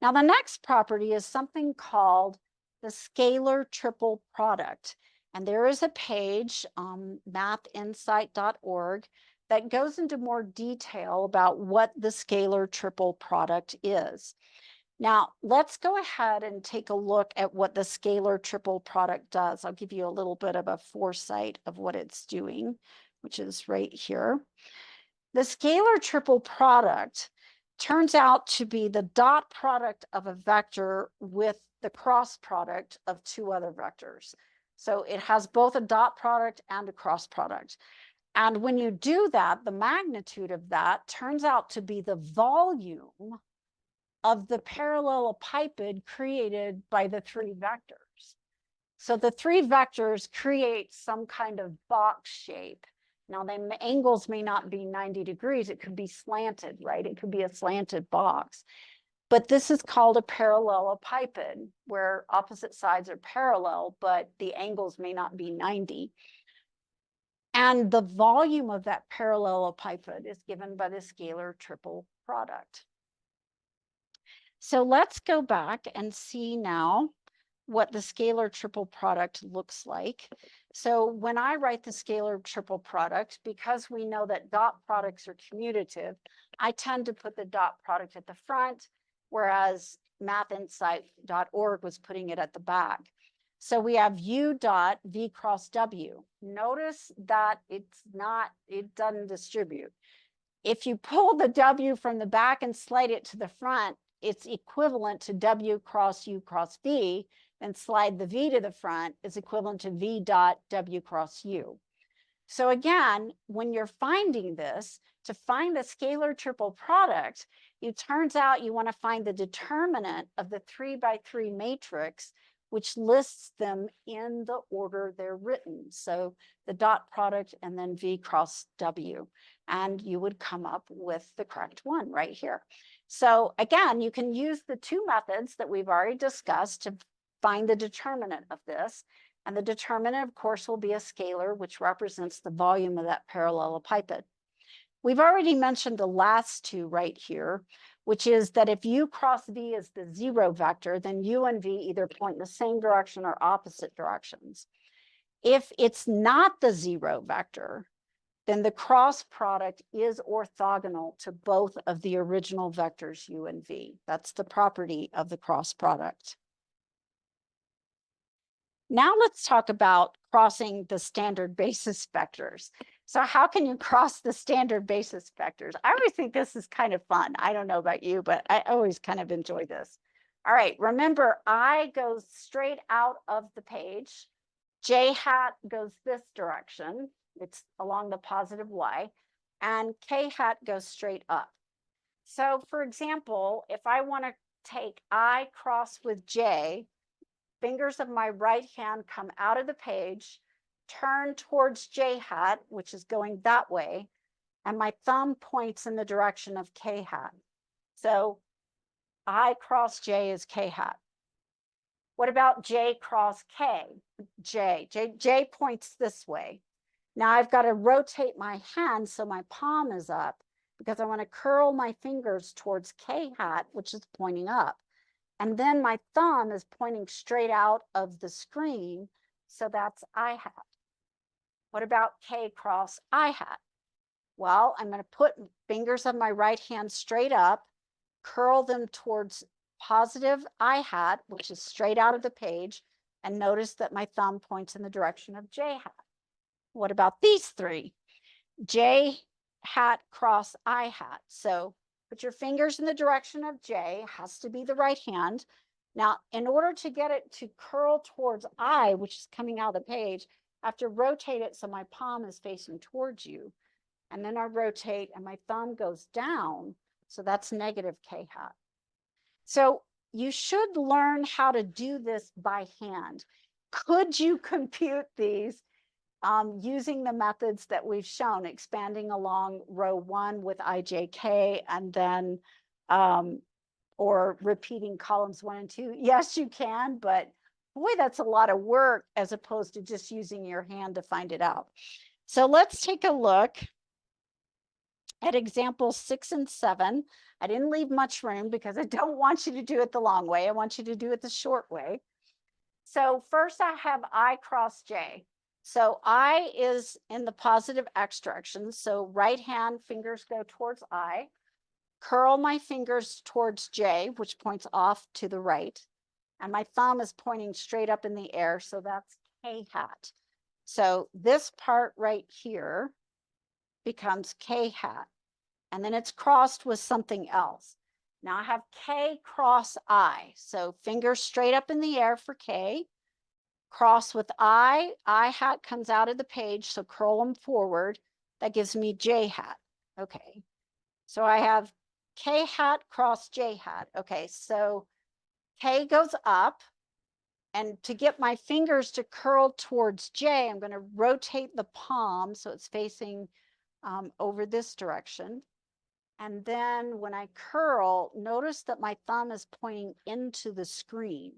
S1: Now, the next property is something called the scalar triple product. And there is a page, mathinsight.org, that goes into more detail about what the scalar triple product is. Now, let's go ahead and take a look at what the scalar triple product does. I'll give you a little bit of a foresight of what it's doing, which is right here. The scalar triple product turns out to be the dot product of a vector with the cross product of two other vectors. So it has both a dot product and a cross product. And when you do that, the magnitude of that turns out to be the volume of the parallelepiped created by the three vectors. So the three vectors create some kind of box shape. Now, the angles may not be 90 degrees. It could be slanted, right? It could be a slanted box. But this is called a parallelepiped, where opposite sides are parallel, but the angles may not be 90. And the volume of that parallelepiped is given by the scalar triple product. So let's go back and see now what the scalar triple product looks like. So when I write the scalar triple product, because we know that dot products are commutative, I tend to put the dot product at the front, whereas mathinsight.org was putting it at the back. So we have U dot V cross W. Notice that it doesn't distribute. If you pull the W from the back and slide it to the front, it's equivalent to W cross U cross V, and slide the V to the front is equivalent to V dot W cross U. So again, when you're finding this, to find the scalar triple product, it turns out you want to find the determinant of the 3x3 matrix, which lists them in the order they're written. So the dot product and then V cross W. And you would come up with the correct one right here. So again, you can use the two methods that we've already discussed to find the determinant of this. And the determinant, of course, will be a scalar, which represents the volume of that parallelepiped. We've already mentioned the last two right here, which is that if U cross V is the zero vector, then U and V either point in the same direction or opposite directions. If it's not the zero vector, then the cross product is orthogonal to both of the original vectors U and V. That's the property of the cross product. Now let's talk about crossing the standard basis vectors. So how can you cross the standard basis vectors? I always think this is kind of fun. I don't know about you, but I always kind of enjoy this. All right, remember, I goes straight out of the page. J hat goes this direction. It's along the positive Y. And K hat goes straight up. So for example, if I want to take I cross with J, fingers of my right hand come out of the page, turn towards J hat, which is going that way, and my thumb points in the direction of K hat. So I cross J is K hat. What about J cross K? J points this way. Now I've got to rotate my hand so my palm is up because I want to curl my fingers towards K hat, which is pointing up. And then my thumb is pointing straight out of the screen, so that's I hat. What about K cross I hat? Well, I'm going to put fingers of my right hand straight up, curl them towards positive I hat, which is straight out of the page, and notice that my thumb points in the direction of J hat. What about these three? J hat cross I hat. So put your fingers in the direction of J, has to be the right hand. Now, in order to get it to curl towards I, which is coming out of the page, I have to rotate it so my palm is facing towards you. And then I rotate and my thumb goes down. So that's negative K hat. So you should learn how to do this by hand. Could you compute these using the methods that we've shown, expanding along row 1 with IJK and then or repeating columns 1 and 2? Yes, you can, but boy, that's a lot of work as opposed to just using your hand to find it out. So let's take a look at examples 6 and 7. I didn't leave much room because I don't want you to do it the long way. I want you to do it the short way. So first I have I cross J. So I is in the positive X direction. So right hand fingers go towards I. Curl my fingers towards J, which points off to the right. And my thumb is pointing straight up in the air. So that's K hat. So this part right here becomes K hat. And then it's crossed with something else. Now I have K cross I. So fingers straight up in the air for K. Cross with I hat comes out of the page, so curl them forward. That gives me J hat. Okay, so I have K hat cross J hat. Okay, so K goes up, and to get my fingers to curl towards J, I'm going to rotate the palm so it's facing over this direction. And then when I curl, notice that my thumb is pointing into the screen.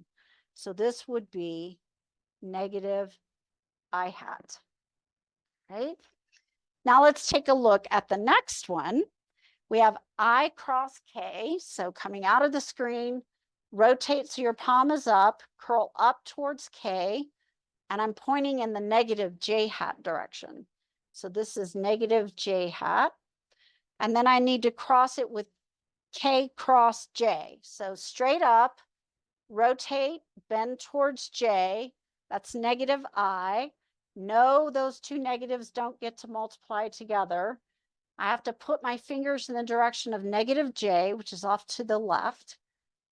S1: So this would be negative I hat, right? Now let's take a look at the next one. We have I cross K, so coming out of the screen, rotate so your palm is up, curl up towards K, and I'm pointing in the negative J hat direction. So this is negative J hat. And then I need to cross it with K cross J. So straight up, rotate, bend towards J. That's negative I. No, those two negatives don't get to multiply together. I have to put my fingers in the direction of negative J, which is off to the left,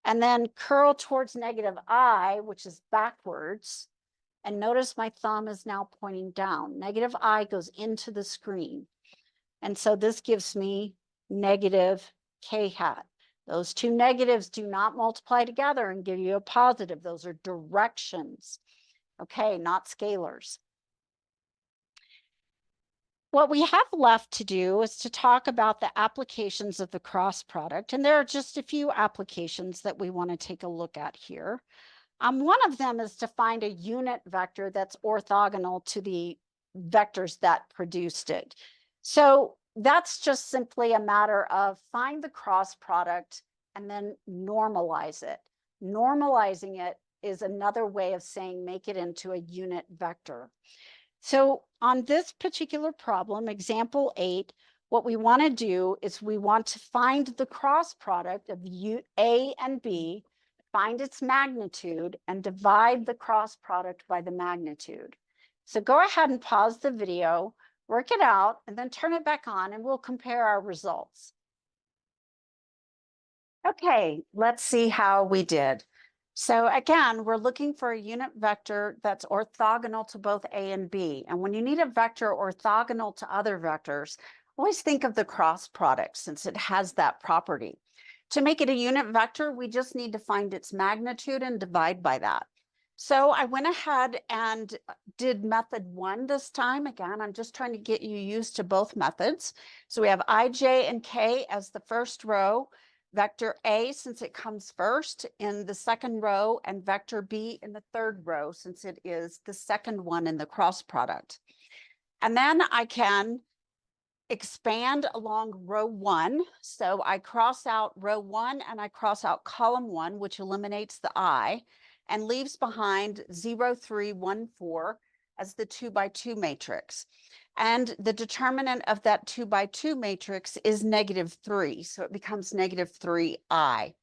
S1: and then curl towards negative I, which is backwards. And notice my thumb is now pointing down. Negative I goes into the screen. And so this gives me negative K hat. Those two negatives do not multiply together and give you a positive. Those are directions, okay, not scalars. What we have left to do is to talk about the applications of the cross product. And there are just a few applications that we want to take a look at here. One of them is to find a unit vector that's orthogonal to the vectors that produced it. So that's just simply a matter of find the cross product and then normalize it. Normalizing it is another way of saying make it into a unit vector. So on this particular problem, example 8, what we want to do is we want to find the cross product of A and B, find its magnitude, and divide the cross product by the magnitude. So go ahead and pause the video, work it out, and then turn it back on, and we'll compare our results. Okay, let's see how we did. So again, we're looking for a unit vector that's orthogonal to both A and B. And when you need a vector orthogonal to other vectors, always think of the cross product since it has that property. To make it a unit vector, we just need to find its magnitude and divide by that. So I went ahead and did method 1 this time. Again, I'm just trying to get you used to both methods. So we have I, J, and K as the first row, vector A, since it comes first, in the second row, and vector B in the third row, since it is the second one in the cross product. And then I can expand along row 1. So I cross out row 1 and I cross out column 1, which eliminates the I and leaves behind 0, 3, 1, 4 as the 2 by 2 matrix. And the determinant of that 2 by 2 matrix is -3. So it becomes -3I.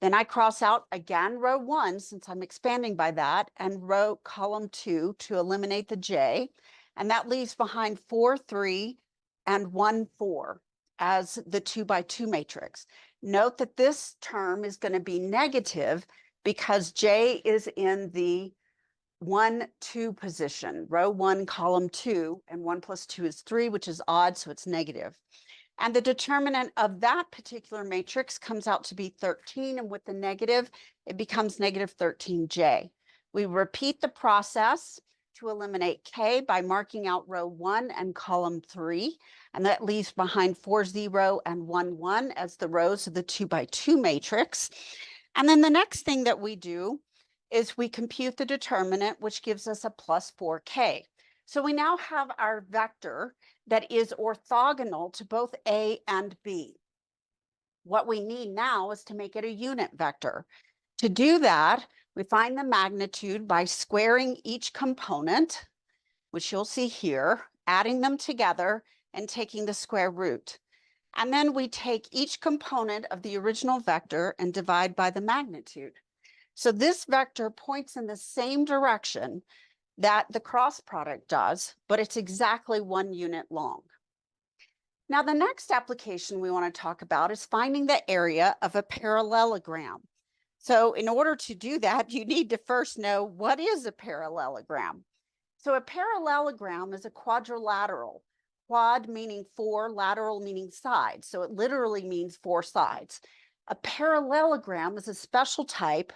S1: Then I cross out again row 1, since I'm expanding by that, and row column 2 to eliminate the J. And that leaves behind 4, 3, and 1, 4 as the 2 by 2 matrix. Note that this term is going to be negative because J is in the 1, 2 position, row 1, column 2, and 1 plus 2 is 3, which is odd, so it's negative. And the determinant of that particular matrix comes out to be 13, and with the negative, it becomes negative 13J. We repeat the process to eliminate K by marking out row 1 and column 3, and that leaves behind 4, 0, and 1, 1 as the rows of the 2 by 2 matrix. And then the next thing that we do is we compute the determinant, which gives us a plus 4K. So we now have our vector that is orthogonal to both A and B. What we need now is to make it a unit vector. To do that, we find the magnitude by squaring each component, which you'll see here, adding them together and taking the square root. And then we take each component of the original vector and divide by the magnitude. So this vector points in the same direction that the cross product does, but it's exactly 1 unit long. Now, the next application we want to talk about is finding the area of a parallelogram. So in order to do that, you need to first know what is a parallelogram. So a parallelogram is a quadrilateral, quad meaning 4, lateral meaning side. So it literally means 4 sides. A parallelogram is a special type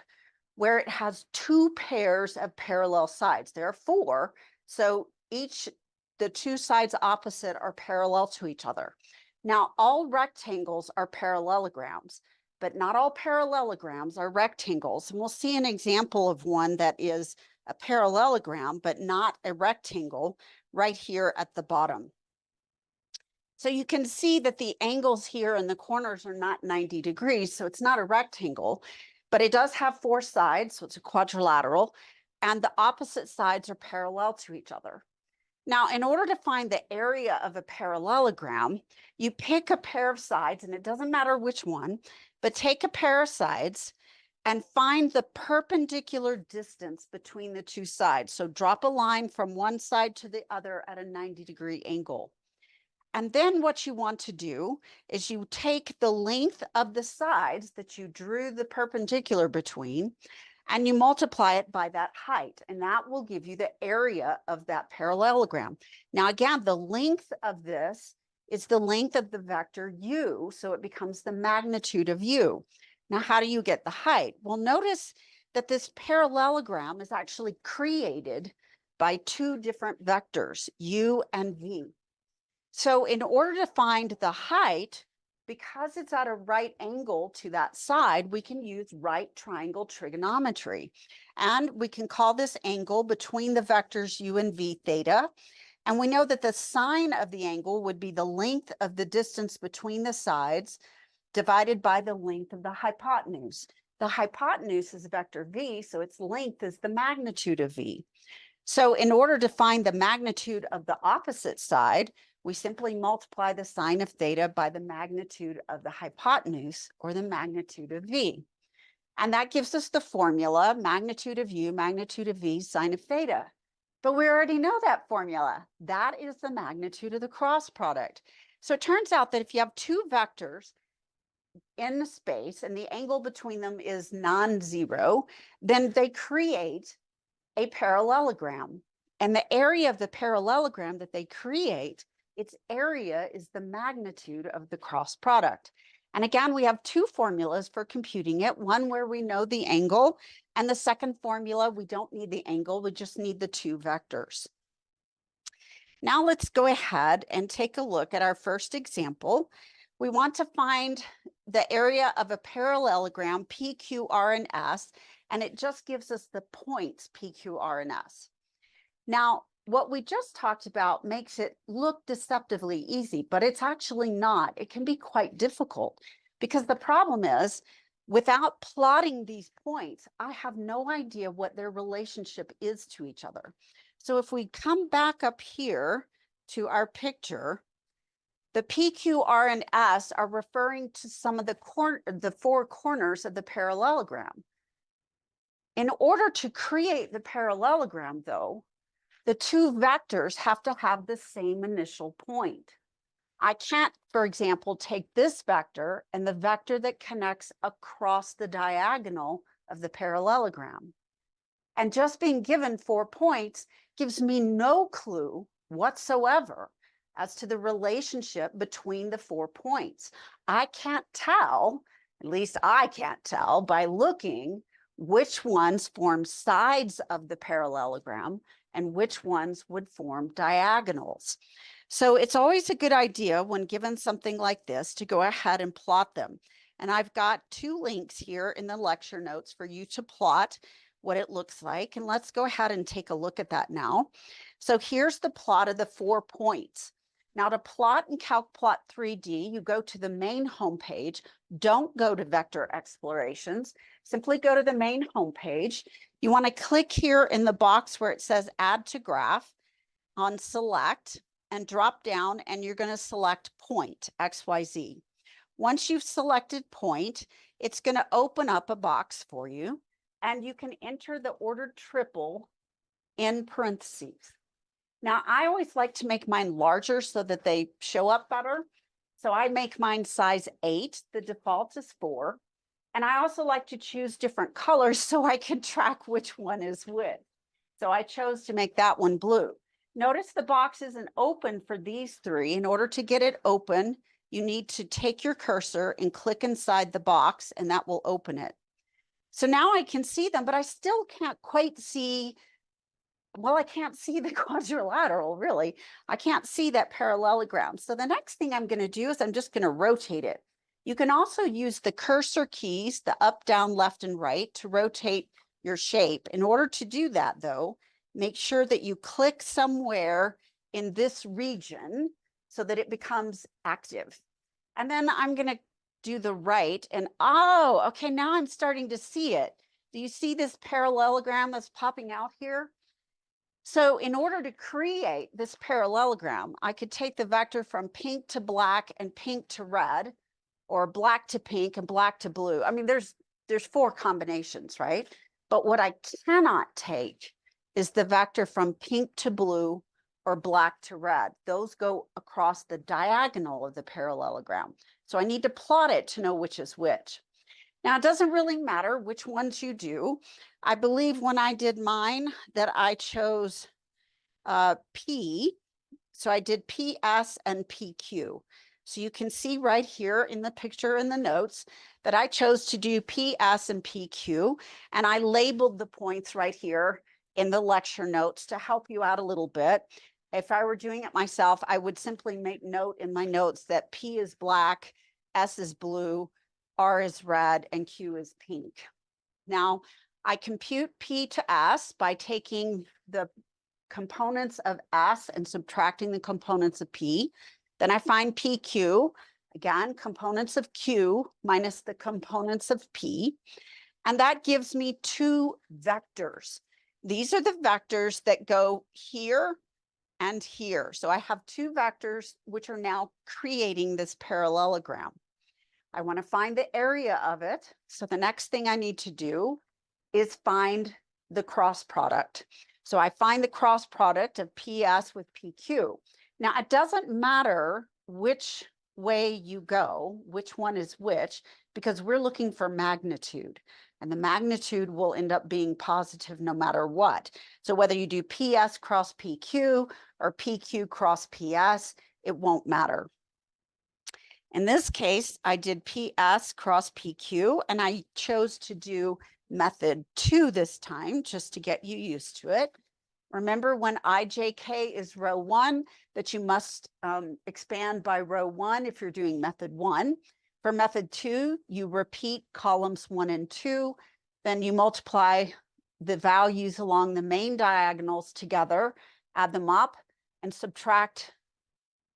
S1: where it has 2 pairs of parallel sides. There are 4, so the 2 sides opposite are parallel to each other. Now, all rectangles are parallelograms, but not all parallelograms are rectangles. And we'll see an example of one that is a parallelogram, but not a rectangle right here at the bottom. So you can see that the angles here and the corners are not 90 degrees, so it's not a rectangle. But it does have 4 sides, so it's a quadrilateral, and the opposite sides are parallel to each other. Now, in order to find the area of a parallelogram, you pick a pair of sides, and it doesn't matter which one, but take a pair of sides and find the perpendicular distance between the 2 sides. So drop a line from one side to the other at a 90-degree angle. And then what you want to do is you take the length of the sides that you drew the perpendicular between, and you multiply it by that height, and that will give you the area of that parallelogram. Now, again, the length of this is the length of the vector u, so it becomes the magnitude of u. Now, how do you get the height? Well, notice that this parallelogram is actually created by 2 different vectors, u and v. So in order to find the height, because it's at a right angle to that side, we can use right triangle trigonometry. And we can call this angle between the vectors u and v theta. And we know that the sine of the angle would be the length of the distance between the sides divided by the length of the hypotenuse. The hypotenuse is vector v, so its length is the magnitude of v. So in order to find the magnitude of the opposite side, we simply multiply the sine of theta by the magnitude of the hypotenuse, or the magnitude of v. And that gives us the formula, magnitude of u, magnitude of v, sine of theta. But we already know that formula. That is the magnitude of the cross product. So it turns out that if you have 2 vectors in space and the angle between them is non-zero, then they create a parallelogram. And the area of the parallelogram that they create, its area is the magnitude of the cross product. And again, we have 2 formulas for computing it, one where we know the angle, and the second formula, we don't need the angle, we just need the 2 vectors. Now let's go ahead and take a look at our first example. We want to find the area of a parallelogram P, Q, R, and S, and it just gives us the points P, Q, R, and S. Now, what we just talked about makes it look deceptively easy, but it's actually not. It can be quite difficult because the problem is, without plotting these points, I have no idea what their relationship is to each other. So if we come back up here to our picture, the P, Q, R, and S are referring to some of the 4 corners of the parallelogram. In order to create the parallelogram, though, the 2 vectors have to have the same initial point. I can't, for example, take this vector and the vector that connects across the diagonal of the parallelogram. And just being given 4 points gives me no clue whatsoever as to the relationship between the 4 points. I can't tell, at least I can't tell by looking, which ones form sides of the parallelogram and which ones would form diagonals. So it's always a good idea when given something like this to go ahead and plot them. And I've got 2 links here in the lecture notes for you to plot what it looks like. And let's go ahead and take a look at that now. So here's the plot of the 4 points. Now to plot in CalcPlot 3D, you go to the main homepage. Don't go to Vector Explorations. Simply go to the main homepage. You want to click here in the box where it says Add to Graph on Select and drop down, and you're going to select Point, XYZ. Once you've selected Point, it's going to open up a box for you, and you can enter the ordered triple in parentheses. Now, I always like to make mine larger so that they show up better. So I make mine size 8. The default is 4. And I also like to choose different colors so I can track which one is which. So I chose to make that one blue. Notice the box isn't open for these 3. In order to get it open, you need to take your cursor and click inside the box, and that will open it. So now I can see them, but I still can't quite see, well, I can't see the quadrilateral, really. I can't see that parallelogram. So the next thing I'm going to do is I'm just going to rotate it. You can also use the cursor keys, the up, down, left, and right, to rotate your shape. In order to do that, though, make sure that you click somewhere in this region so that it becomes active. And then I'm going to do the right, and oh, okay, now I'm starting to see it. Do you see this parallelogram that's popping out here? So in order to create this parallelogram, I could take the vector from pink to black and pink to red, or black to pink and black to blue. I mean, there's 4 combinations, right? But what I cannot take is the vector from pink to blue or black to red. Those go across the diagonal of the parallelogram. So I need to plot it to know which is which. Now, it doesn't really matter which ones you do. I believe when I did mine that I chose P. So I did PS and PQ. So you can see right here in the picture in the notes that I chose to do PS and PQ, and I labeled the points right here in the lecture notes to help you out a little bit. If I were doing it myself, I would simply make note in my notes that P is black, S is blue, R is red, and Q is pink. Now, I compute P to S by taking the components of S and subtracting the components of P. Then I find PQ, again, components of Q minus the components of P. And that gives me 2 vectors. These are the vectors that go here and here. So I have 2 vectors which are now creating this parallelogram. I want to find the area of it. So the next thing I need to do is find the cross product. So I find the cross product of PS with PQ. Now, it doesn't matter which way you go, which one is which, because we're looking for magnitude. And the magnitude will end up being positive no matter what. So whether you do PS cross PQ or PQ cross PS, it won't matter. In this case, I did PS cross PQ, and I chose to do method 2 this time, just to get you used to it. Remember, when IJK is row 1, that you must expand by row 1 if you're doing method 1. For method 2, you repeat columns 1 and 2, then you multiply the values along the main diagonals together, add them up, and subtract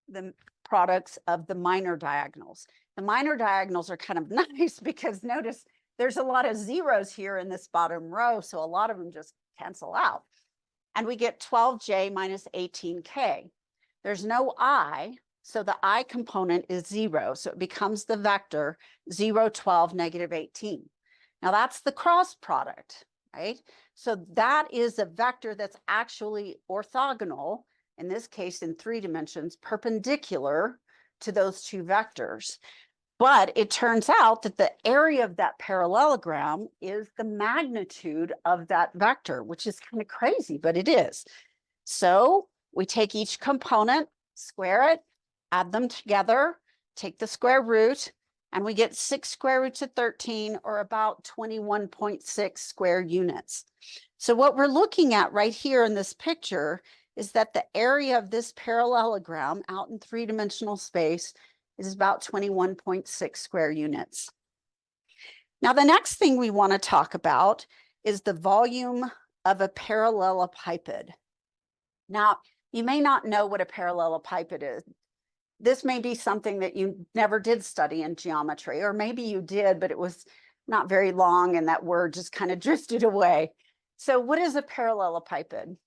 S1: the products of the minor diagonals. The minor diagonals are kind of nice because notice there's a lot of zeros here in this bottom row, so a lot of them just cancel out. And we get 12J minus 18K. There's no I, so the I component is 0, so it becomes the vector 0, 12, negative 18. Now that's the cross product, right? So that is a vector that's actually orthogonal, in this case in 3 dimensions, perpendicular to those two vectors. But it turns out that the area of that parallelogram is the magnitude of that vector, which is kind of crazy, but it is. So we take each component, square it, add them together, take the square root, and we get 6 square roots of 13, or about 21.6 square units. So what we're looking at right here in this picture is that the area of this parallelogram out in three-dimensional space is about 21.6 square units. Now, the next thing we want to talk about is the volume of a parallelepiped. Now, you may not know what a parallelepiped is. This may be something that you never did study in geometry, or maybe you did, but it was not very long and that word just kind of drifted away. So what is a parallelepiped?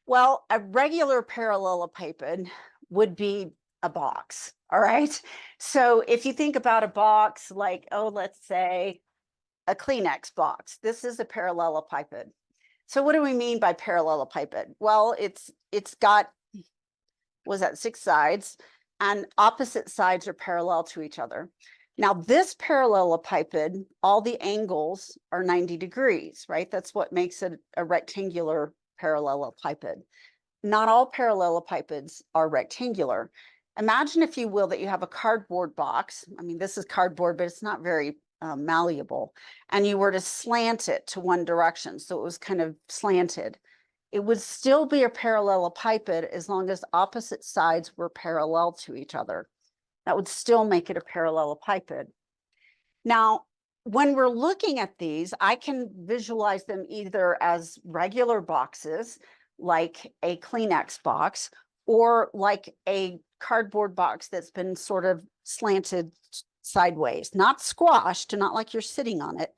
S1: Well, a regular parallelepiped would be a box, all right? So if you think about a box like, oh, let's say a Kleenex box, this is a parallelepiped. So what do we mean by parallelepiped? Well, it's got, was that 6 sides, and opposite sides are parallel to each other. Now this parallelepiped, all the angles are 90 degrees, right? That's what makes it a rectangular parallelepiped. Not all parallelepipeds are rectangular. Imagine, if you will, that you have a cardboard box. I mean, this is cardboard, but it's not very malleable. And you were to slant it to one direction, so it was kind of slanted. It would still be a parallelepiped as long as opposite sides were parallel to each other. That would still make it a parallelepiped. Now, when we're looking at these, I can visualize them either as regular boxes, like a Kleenex box, or like a cardboard box that's been sort of slanted sideways, not squashed, not like you're sitting on it,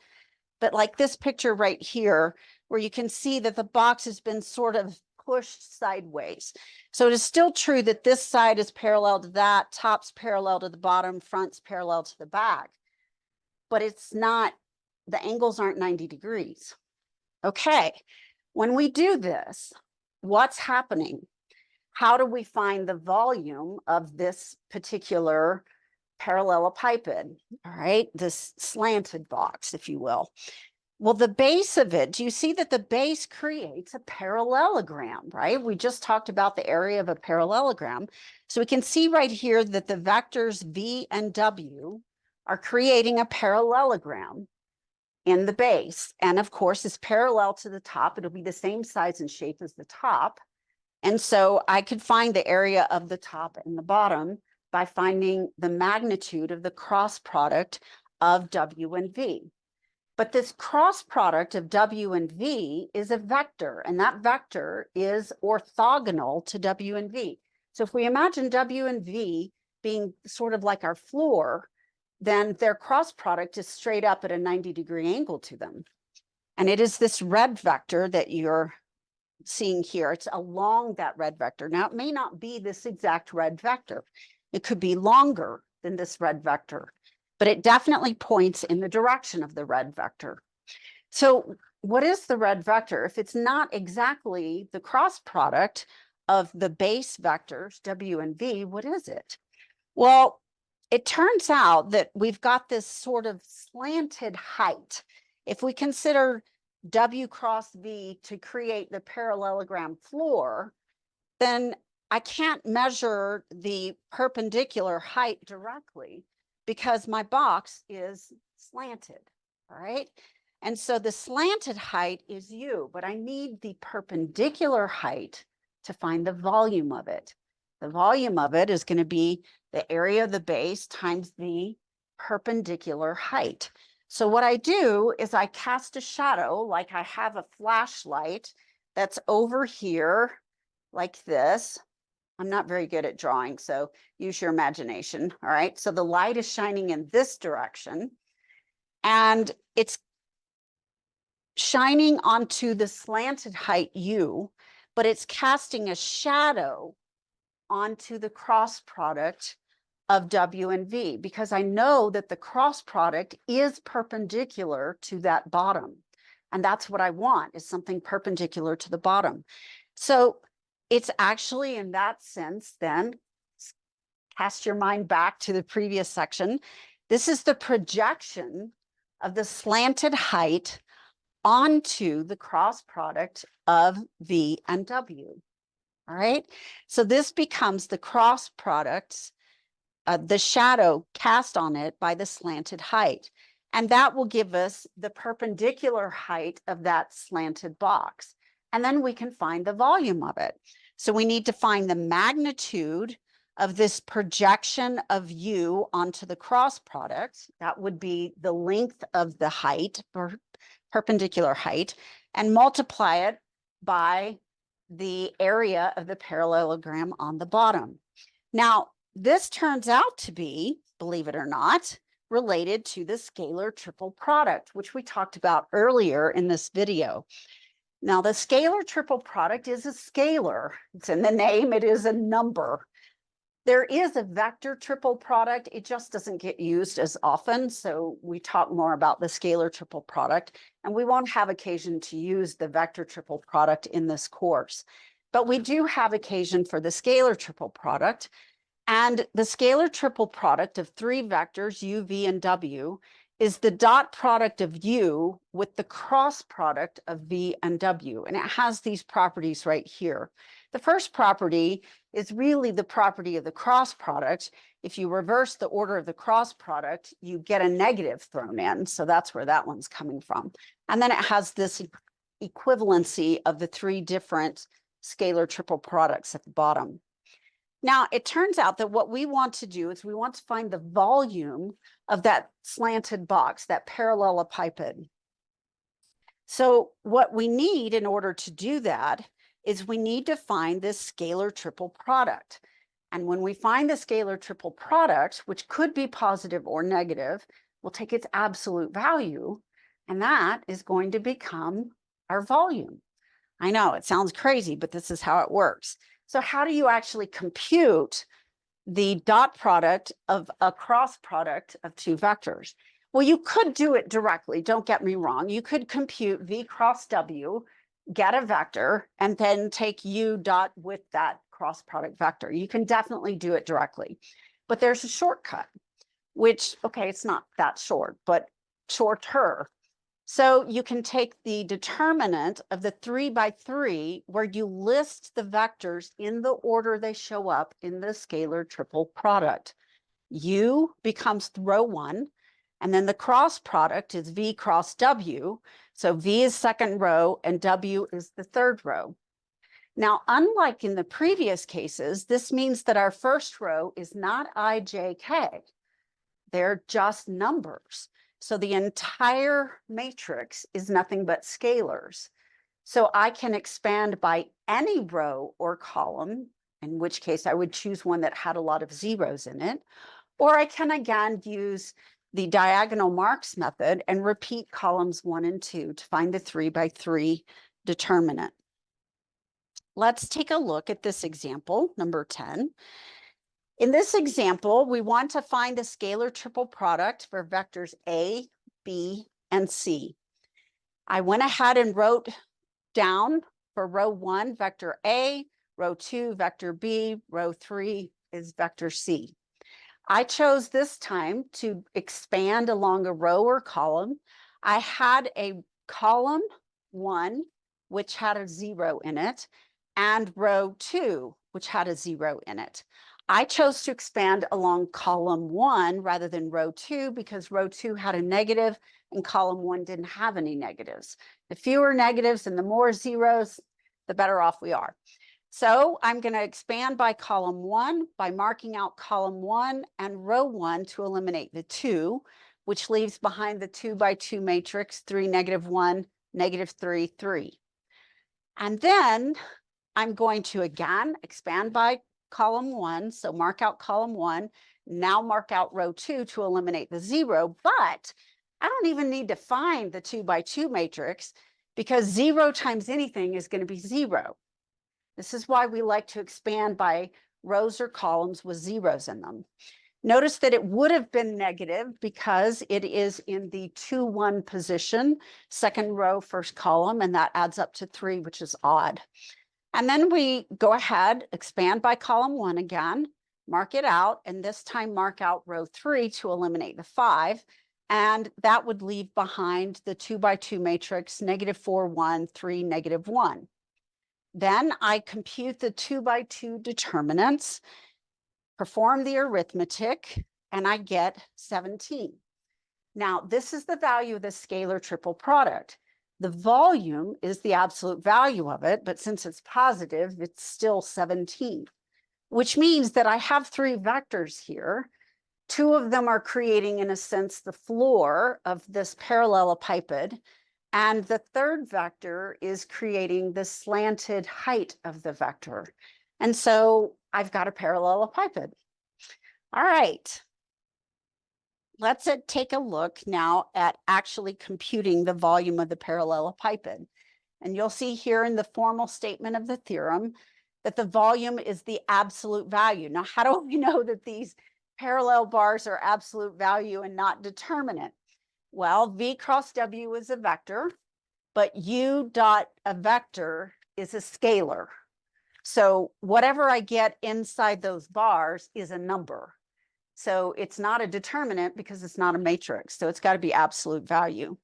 S1: but like this picture right here, where you can see that the box has been sort of pushed sideways. So it is still true that this side is parallel to that, top's parallel to the bottom, front's parallel to the back, but it's not, the angles aren't 90 degrees. Okay, when we do this, what's happening? How do we find the volume of this particular parallelepiped? All right, this slanted box, if you will. Well, the base of it, do you see that the base creates a parallelogram, right? We just talked about the area of a parallelogram. So we can see right here that the vectors V and W are creating a parallelogram in the base. And of course, it's parallel to the top. It'll be the same size and shape as the top. And so I could find the area of the top and the bottom by finding the magnitude of the cross product of W and V. But this cross product of W and V is a vector, and that vector is orthogonal to W and V. So if we imagine W and V being sort of like our floor, then their cross product is straight up at a 90-degree angle to them. And it is this red vector that you're seeing here. It's along that red vector. Now, it may not be this exact red vector. It could be longer than this red vector, but it definitely points in the direction of the red vector. So what is the red vector? If it's not exactly the cross product of the base vectors, W and V, what is it? Well, it turns out that we've got this sort of slanted height. If we consider W cross V to create the parallelogram floor, then I can't measure the perpendicular height directly because my box is slanted, all right? And so the slanted height is U, but I need the perpendicular height to find the volume of it. The volume of it is going to be the area of the base times the perpendicular height. So what I do is I cast a shadow, like I have a flashlight that's over here like this. I'm not very good at drawing, so use your imagination. All right, so the light is shining in this direction, and it's shining onto the slanted height U, but it's casting a shadow onto the cross product of W and V, because I know that the cross product is perpendicular to that bottom. And that's what I want, is something perpendicular to the bottom. So it's actually, in that sense, then cast your mind back to the previous section. This is the projection of the slanted height onto the cross product of V and W. All right, so this becomes the cross products, the shadow cast on it by the slanted height. And that will give us the perpendicular height of that slanted box. And then we can find the volume of it. So we need to find the magnitude of this projection of U onto the cross product. That would be the length of the height, or perpendicular height, and multiply it by the area of the parallelogram on the bottom. Now, this turns out to be, believe it or not, related to the scalar triple product, which we talked about earlier in this video. Now, the scalar triple product is a scalar. It's in the name, it is a number. There is a vector triple product. It just doesn't get used as often. So we talk more about the scalar triple product, and we won't have occasion to use the vector triple product in this course. But we do have occasion for the scalar triple product. And the scalar triple product of three vectors, U, V, and W, is the dot product of U with the cross product of V and W. And it has these properties right here. The first property is really the property of the cross product. If you reverse the order of the cross product, you get a negative thrown in. So that's where that one's coming from. And then it has this equivalency of the three different scalar triple products at the bottom. Now, it turns out that what we want to do is we want to find the volume of that slanted box, that parallelepiped. So what we need in order to do that is we need to find this scalar triple product. And when we find the scalar triple product, which could be positive or negative, we'll take its absolute value, and that is going to become our volume. I know it sounds crazy, but this is how it works. So how do you actually compute the dot product of a cross product of two vectors? Well, you could do it directly. Don't get me wrong. You could compute V cross W, get a vector, and then take U dot with that cross product vector. You can definitely do it directly. But there's a shortcut, which, okay, it's not that short, but shorter. So you can take the determinant of the 3 by 3, where you list the vectors in the order they show up in the scalar triple product. U becomes row 1, and then the cross product is V cross W. So V is second row and W is the third row. Now, unlike in the previous cases, this means that our first row is not I, J, K. They're just numbers. So the entire matrix is nothing but scalars. So I can expand by any row or column, in which case I would choose one that had a lot of zeros in it. Or I can again use the diagonal marks method and repeat columns 1 and 2 to find the 3 by 3 determinant. Let's take a look at this example, number 10. In this example, we want to find the scalar triple product for vectors A, B, and C. I went ahead and wrote down for row 1, vector A, row 2, vector B, row 3 is vector C. I chose this time to expand along a row or column. I had a column 1, which had a 0 in it, and row 2, which had a 0 in it. I chose to expand along column 1 rather than row 2 because row 2 had a negative and column 1 didn't have any negatives. The fewer negatives and the more zeros, the better off we are. So I'm going to expand by column 1 by marking out column 1 and row 1 to eliminate the 2, which leaves behind the 2 by 2 matrix, 3, -1, -3, 3. And then I'm going to again expand by column 1, so mark out column 1, now mark out row 2 to eliminate the 0, but I don't even need to find the 2 by 2 matrix because 0 times anything is going to be 0. This is why we like to expand by rows or columns with zeros in them. Notice that it would have been negative because it is in the 2, 1 position, second row, first column, and that adds up to 3, which is odd. And then we go ahead, expand by column 1 again, mark it out, and this time mark out row 3 to eliminate the 5. And that would leave behind the 2 by 2 matrix, -4, 1, 3, -1. Then I compute the 2 by 2 determinants, perform the arithmetic, and I get 17. Now, this is the value of the scalar triple product. The volume is the absolute value of it, but since it's positive, it's still 17, which means that I have 3 vectors here. 2 of them are creating, in a sense, the floor of this parallelepiped, and the third vector is creating the slanted height of the vector. And so I've got a parallelepiped. All right. Let's take a look now at actually computing the volume of the parallelepiped. And you'll see here in the formal statement of the theorem that the volume is the absolute value. Now, how do we know that these parallel bars are absolute value and not determinant? Well, V cross W is a vector, but U dot a vector is a scalar. So whatever I get inside those bars is a number. So it's not a determinant because it's not a matrix. So it's got to be absolute value.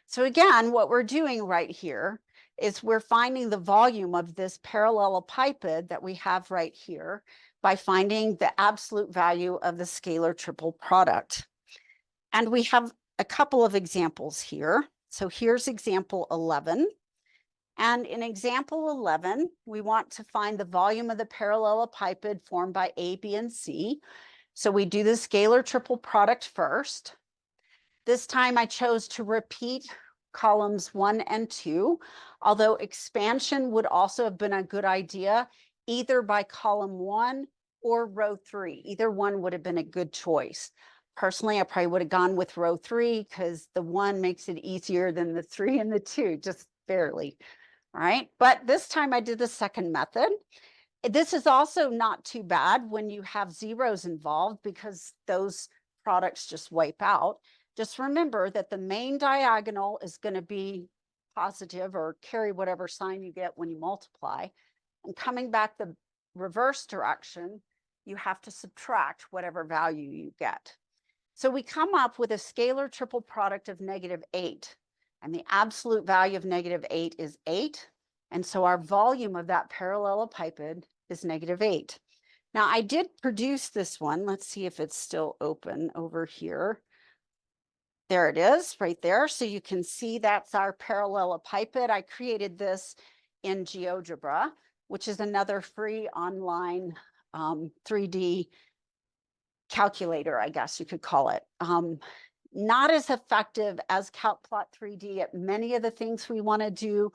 S1: So again, what we're doing right here is we're finding the volume of this parallelepiped that we have right here by finding the absolute value of the scalar triple product. And we have a couple of examples here. So here's example 11. And in example 11, we want to find the volume of the parallelepiped formed by A, B, and C. So we do the scalar triple product first. This time I chose to repeat columns 1 and 2, although expansion would also have been a good idea, either by column 1 or row 3. Either one would have been a good choice. Personally, I probably would have gone with row 3 because the 1 makes it easier than the 3 and the 2, just barely. All right, but this time I did the second method. This is also not too bad when you have zeros involved because those products just wipe out. Just remember that the main diagonal is going to be positive or carry whatever sign you get when you multiply. And coming back the reverse direction, you have to subtract whatever value you get. So we come up with a scalar triple product of -8. And the absolute value of -8 is 8. And so our volume of that parallelepiped is -8. Now I did produce this one. Let's see if it's still open over here. There it is right there. So you can see that's our parallelepiped. I created this in GeoGebra, which is another free online 3D calculator, I guess you could call it. Not as effective as CalcPlot 3D at many of the things we want to do,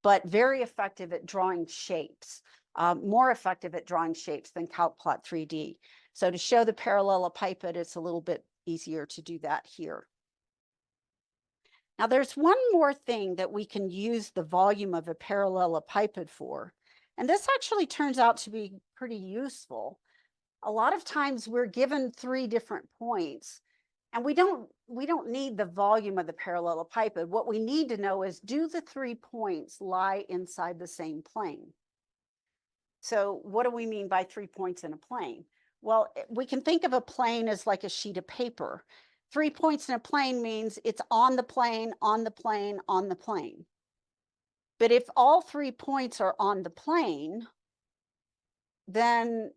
S1: but very effective at drawing shapes. More effective at drawing shapes than CalcPlot 3D. So to show the parallelepiped, it's a little bit easier to do that here. Now there's one more thing that we can use the volume of a parallelepiped for, and this actually turns out to be pretty useful. A lot of times we're given 3 different points, and we don't need the volume of the parallelepiped. What we need to know is, do the 3 points lie inside the same plane? So what do we mean by 3 points in a plane? Well, we can think of a plane as like a sheet of paper. 3 points in a plane means it's on the plane, on the plane, on the plane. But if all 3 points are on the plane, then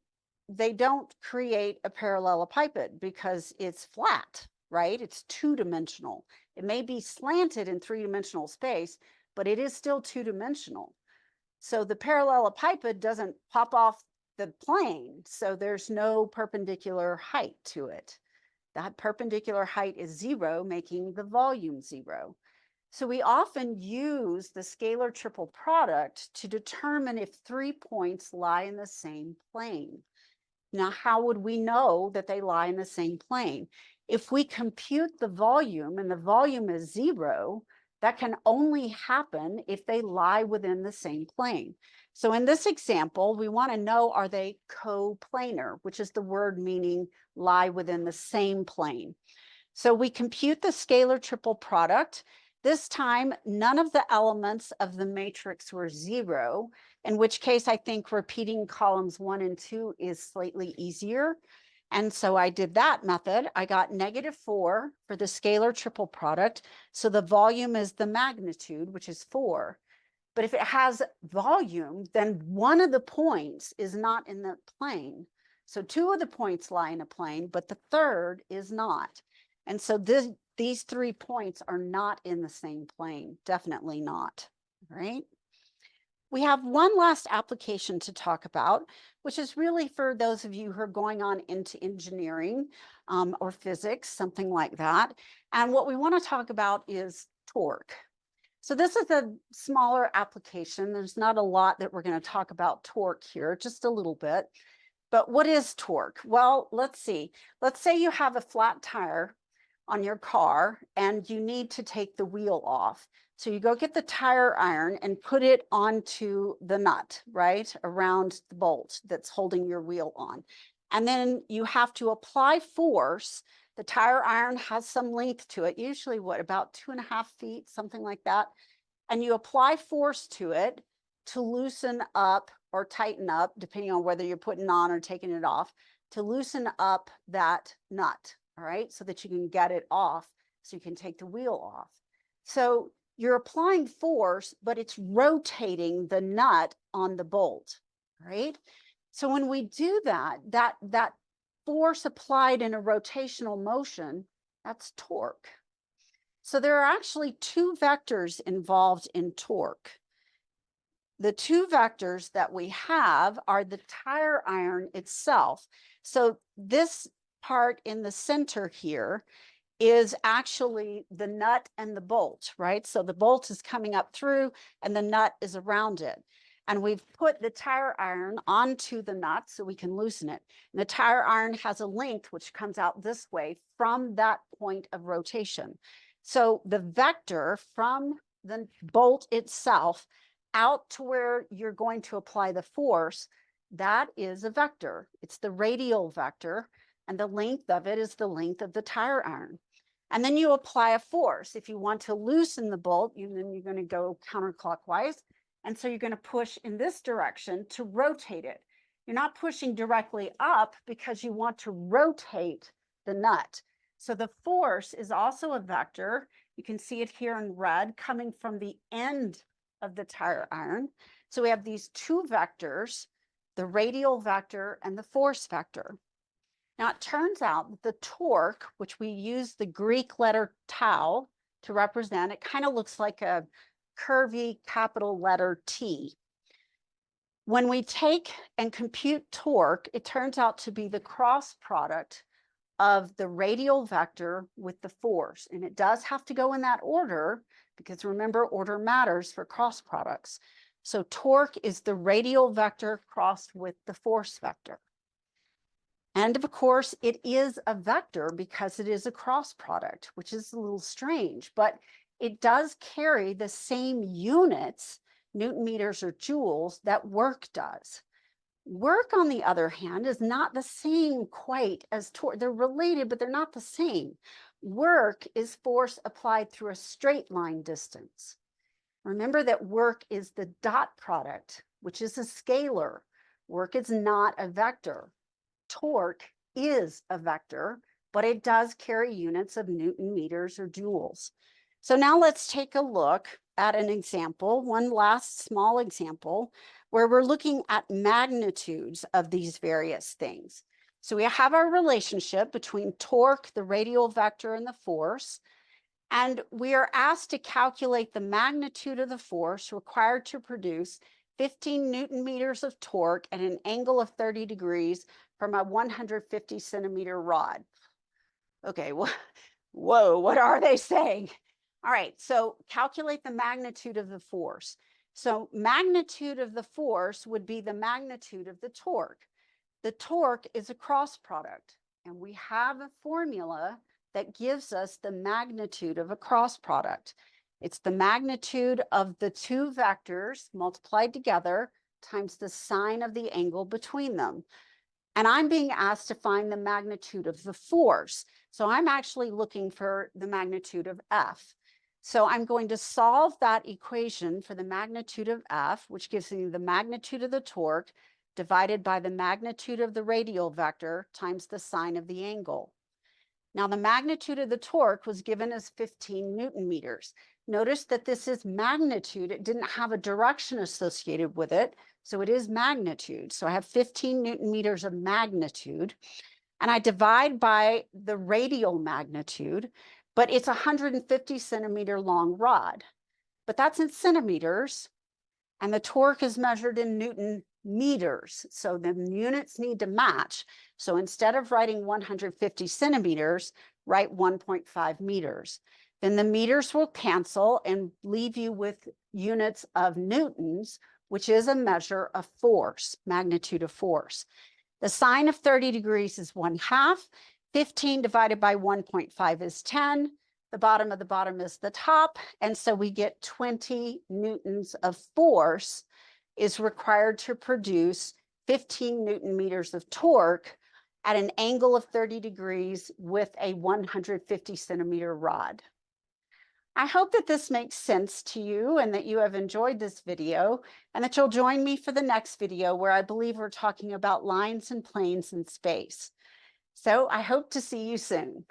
S1: they don't create a parallelepiped because it's flat, right? It's 2-dimensional. It may be slanted in 3-dimensional space, but it is still 2-dimensional. So the parallelepiped doesn't pop off the plane, so there's no perpendicular height to it. That perpendicular height is 0, making the volume 0. So we often use the scalar triple product to determine if 3 points lie in the same plane. Now, how would we know that they lie in the same plane? If we compute the volume and the volume is 0, that can only happen if they lie within the same plane. So in this example, we want to know, are they coplanar, which is the word meaning lie within the same plane. So we compute the scalar triple product. This time, none of the elements of the matrix were 0. in which case I think repeating columns 1 and 2 is slightly easier. And so I did that method. I got -4 for the scalar triple product. So the volume is the magnitude, which is 4. But if it has volume, then one of the points is not in the plane. So 2 of the points lie in a plane, but the third is not. And so these 3 points are not in the same plane, definitely not, right? We have one last application to talk about, which is really for those of you who are going on into engineering or physics, something like that. And what we want to talk about is torque. So this is a smaller application. There's not a lot that we're going to talk about torque here, just a little bit. But what is torque? Well, let's see. Let's say you have a flat tire on your car and you need to take the wheel off. So you go get the tire iron and put it onto the nut, right, around the bolt that's holding your wheel on. And then you have to apply force. The tire iron has some length to it, usually what, about 2.5 feet, something like that. And you apply force to it to loosen up or tighten up, depending on whether you're putting on or taking it off, to loosen up that nut, all right, so that you can get it off, so you can take the wheel off. So you're applying force, but it's rotating the nut on the bolt, right? So when we do that force applied in a rotational motion, that's torque. So there are actually 2 vectors involved in torque. The 2 vectors that we have are the tire iron itself. So this part in the center here is actually the nut and the bolt, right? So the bolt is coming up through and the nut is around it. And we've put the tire iron onto the nut so we can loosen it. And the tire iron has a length which comes out this way from that point of rotation. So the vector from the bolt itself out to where you're going to apply the force, that is a vector. It's the radial vector, and the length of it is the length of the tire iron. And then you apply a force. If you want to loosen the bolt, then you're going to go counterclockwise. And so you're going to push in this direction to rotate it. You're not pushing directly up because you want to rotate the nut. So the force is also a vector. You can see it here in red coming from the end of the tire iron. So we have these 2 vectors, the radial vector and the force vector. Now it turns out that the torque, which we use the Greek letter tau to represent, it kind of looks like a curvy capital letter T. When we take and compute torque, it turns out to be the cross product of the radial vector with the force. And it does have to go in that order because remember, order matters for cross products. So torque is the radial vector crossed with the force vector. And of course, it is a vector because it is a cross product, which is a little strange, but it does carry the same units, Newton meters or joules, that work does. Work, on the other hand, is not the same quite as torque. They're related, but they're not the same. Work is force applied through a straight line distance. Remember that work is the dot product, which is a scalar. Work is not a vector. Torque is a vector, but it does carry units of Newton meters or joules. So now let's take a look at an example, one last small example, where we're looking at magnitudes of these various things. So we have our relationship between torque, the radial vector, and the force. And we are asked to calculate the magnitude of the force required to produce 15 Newton meters of torque at an angle of 30 degrees from a 150 centimeter rod. Okay, whoa, what are they saying? All right, so calculate the magnitude of the force. So magnitude of the force would be the magnitude of the torque. The torque is a cross product, and we have a formula that gives us the magnitude of a cross product. It's the magnitude of the 2 vectors multiplied together times the sine of the angle between them. And I'm being asked to find the magnitude of the force. So I'm actually looking for the magnitude of F. So I'm going to solve that equation for the magnitude of F, which gives me the magnitude of the torque divided by the magnitude of the radial vector times the sine of the angle. Now, the magnitude of the torque was given as 15 Newton meters. Notice that this is magnitude. It didn't have a direction associated with it, so it is magnitude. So I have 15 Newton meters of magnitude, and I divide by the radial magnitude, but it's a 150 centimeter long rod. But that's in centimeters, and the torque is measured in Newton meters. So the units need to match. So instead of writing 150 centimeters, write 1.5 meters. Then the meters will cancel and leave you with units of newtons, which is a measure of force, magnitude of force. The sine of 30 degrees is 1/2. 15 divided by 1.5 is 10. The bottom of the bottom is the top. And so we get 20 newtons of force is required to produce 15 Newton meters of torque at an angle of 30 degrees with a 150 centimeter rod. I hope that this makes sense to you and that you have enjoyed this video and that you'll join me for the next video where I believe we're talking about lines and planes in space. So I hope to see you soon.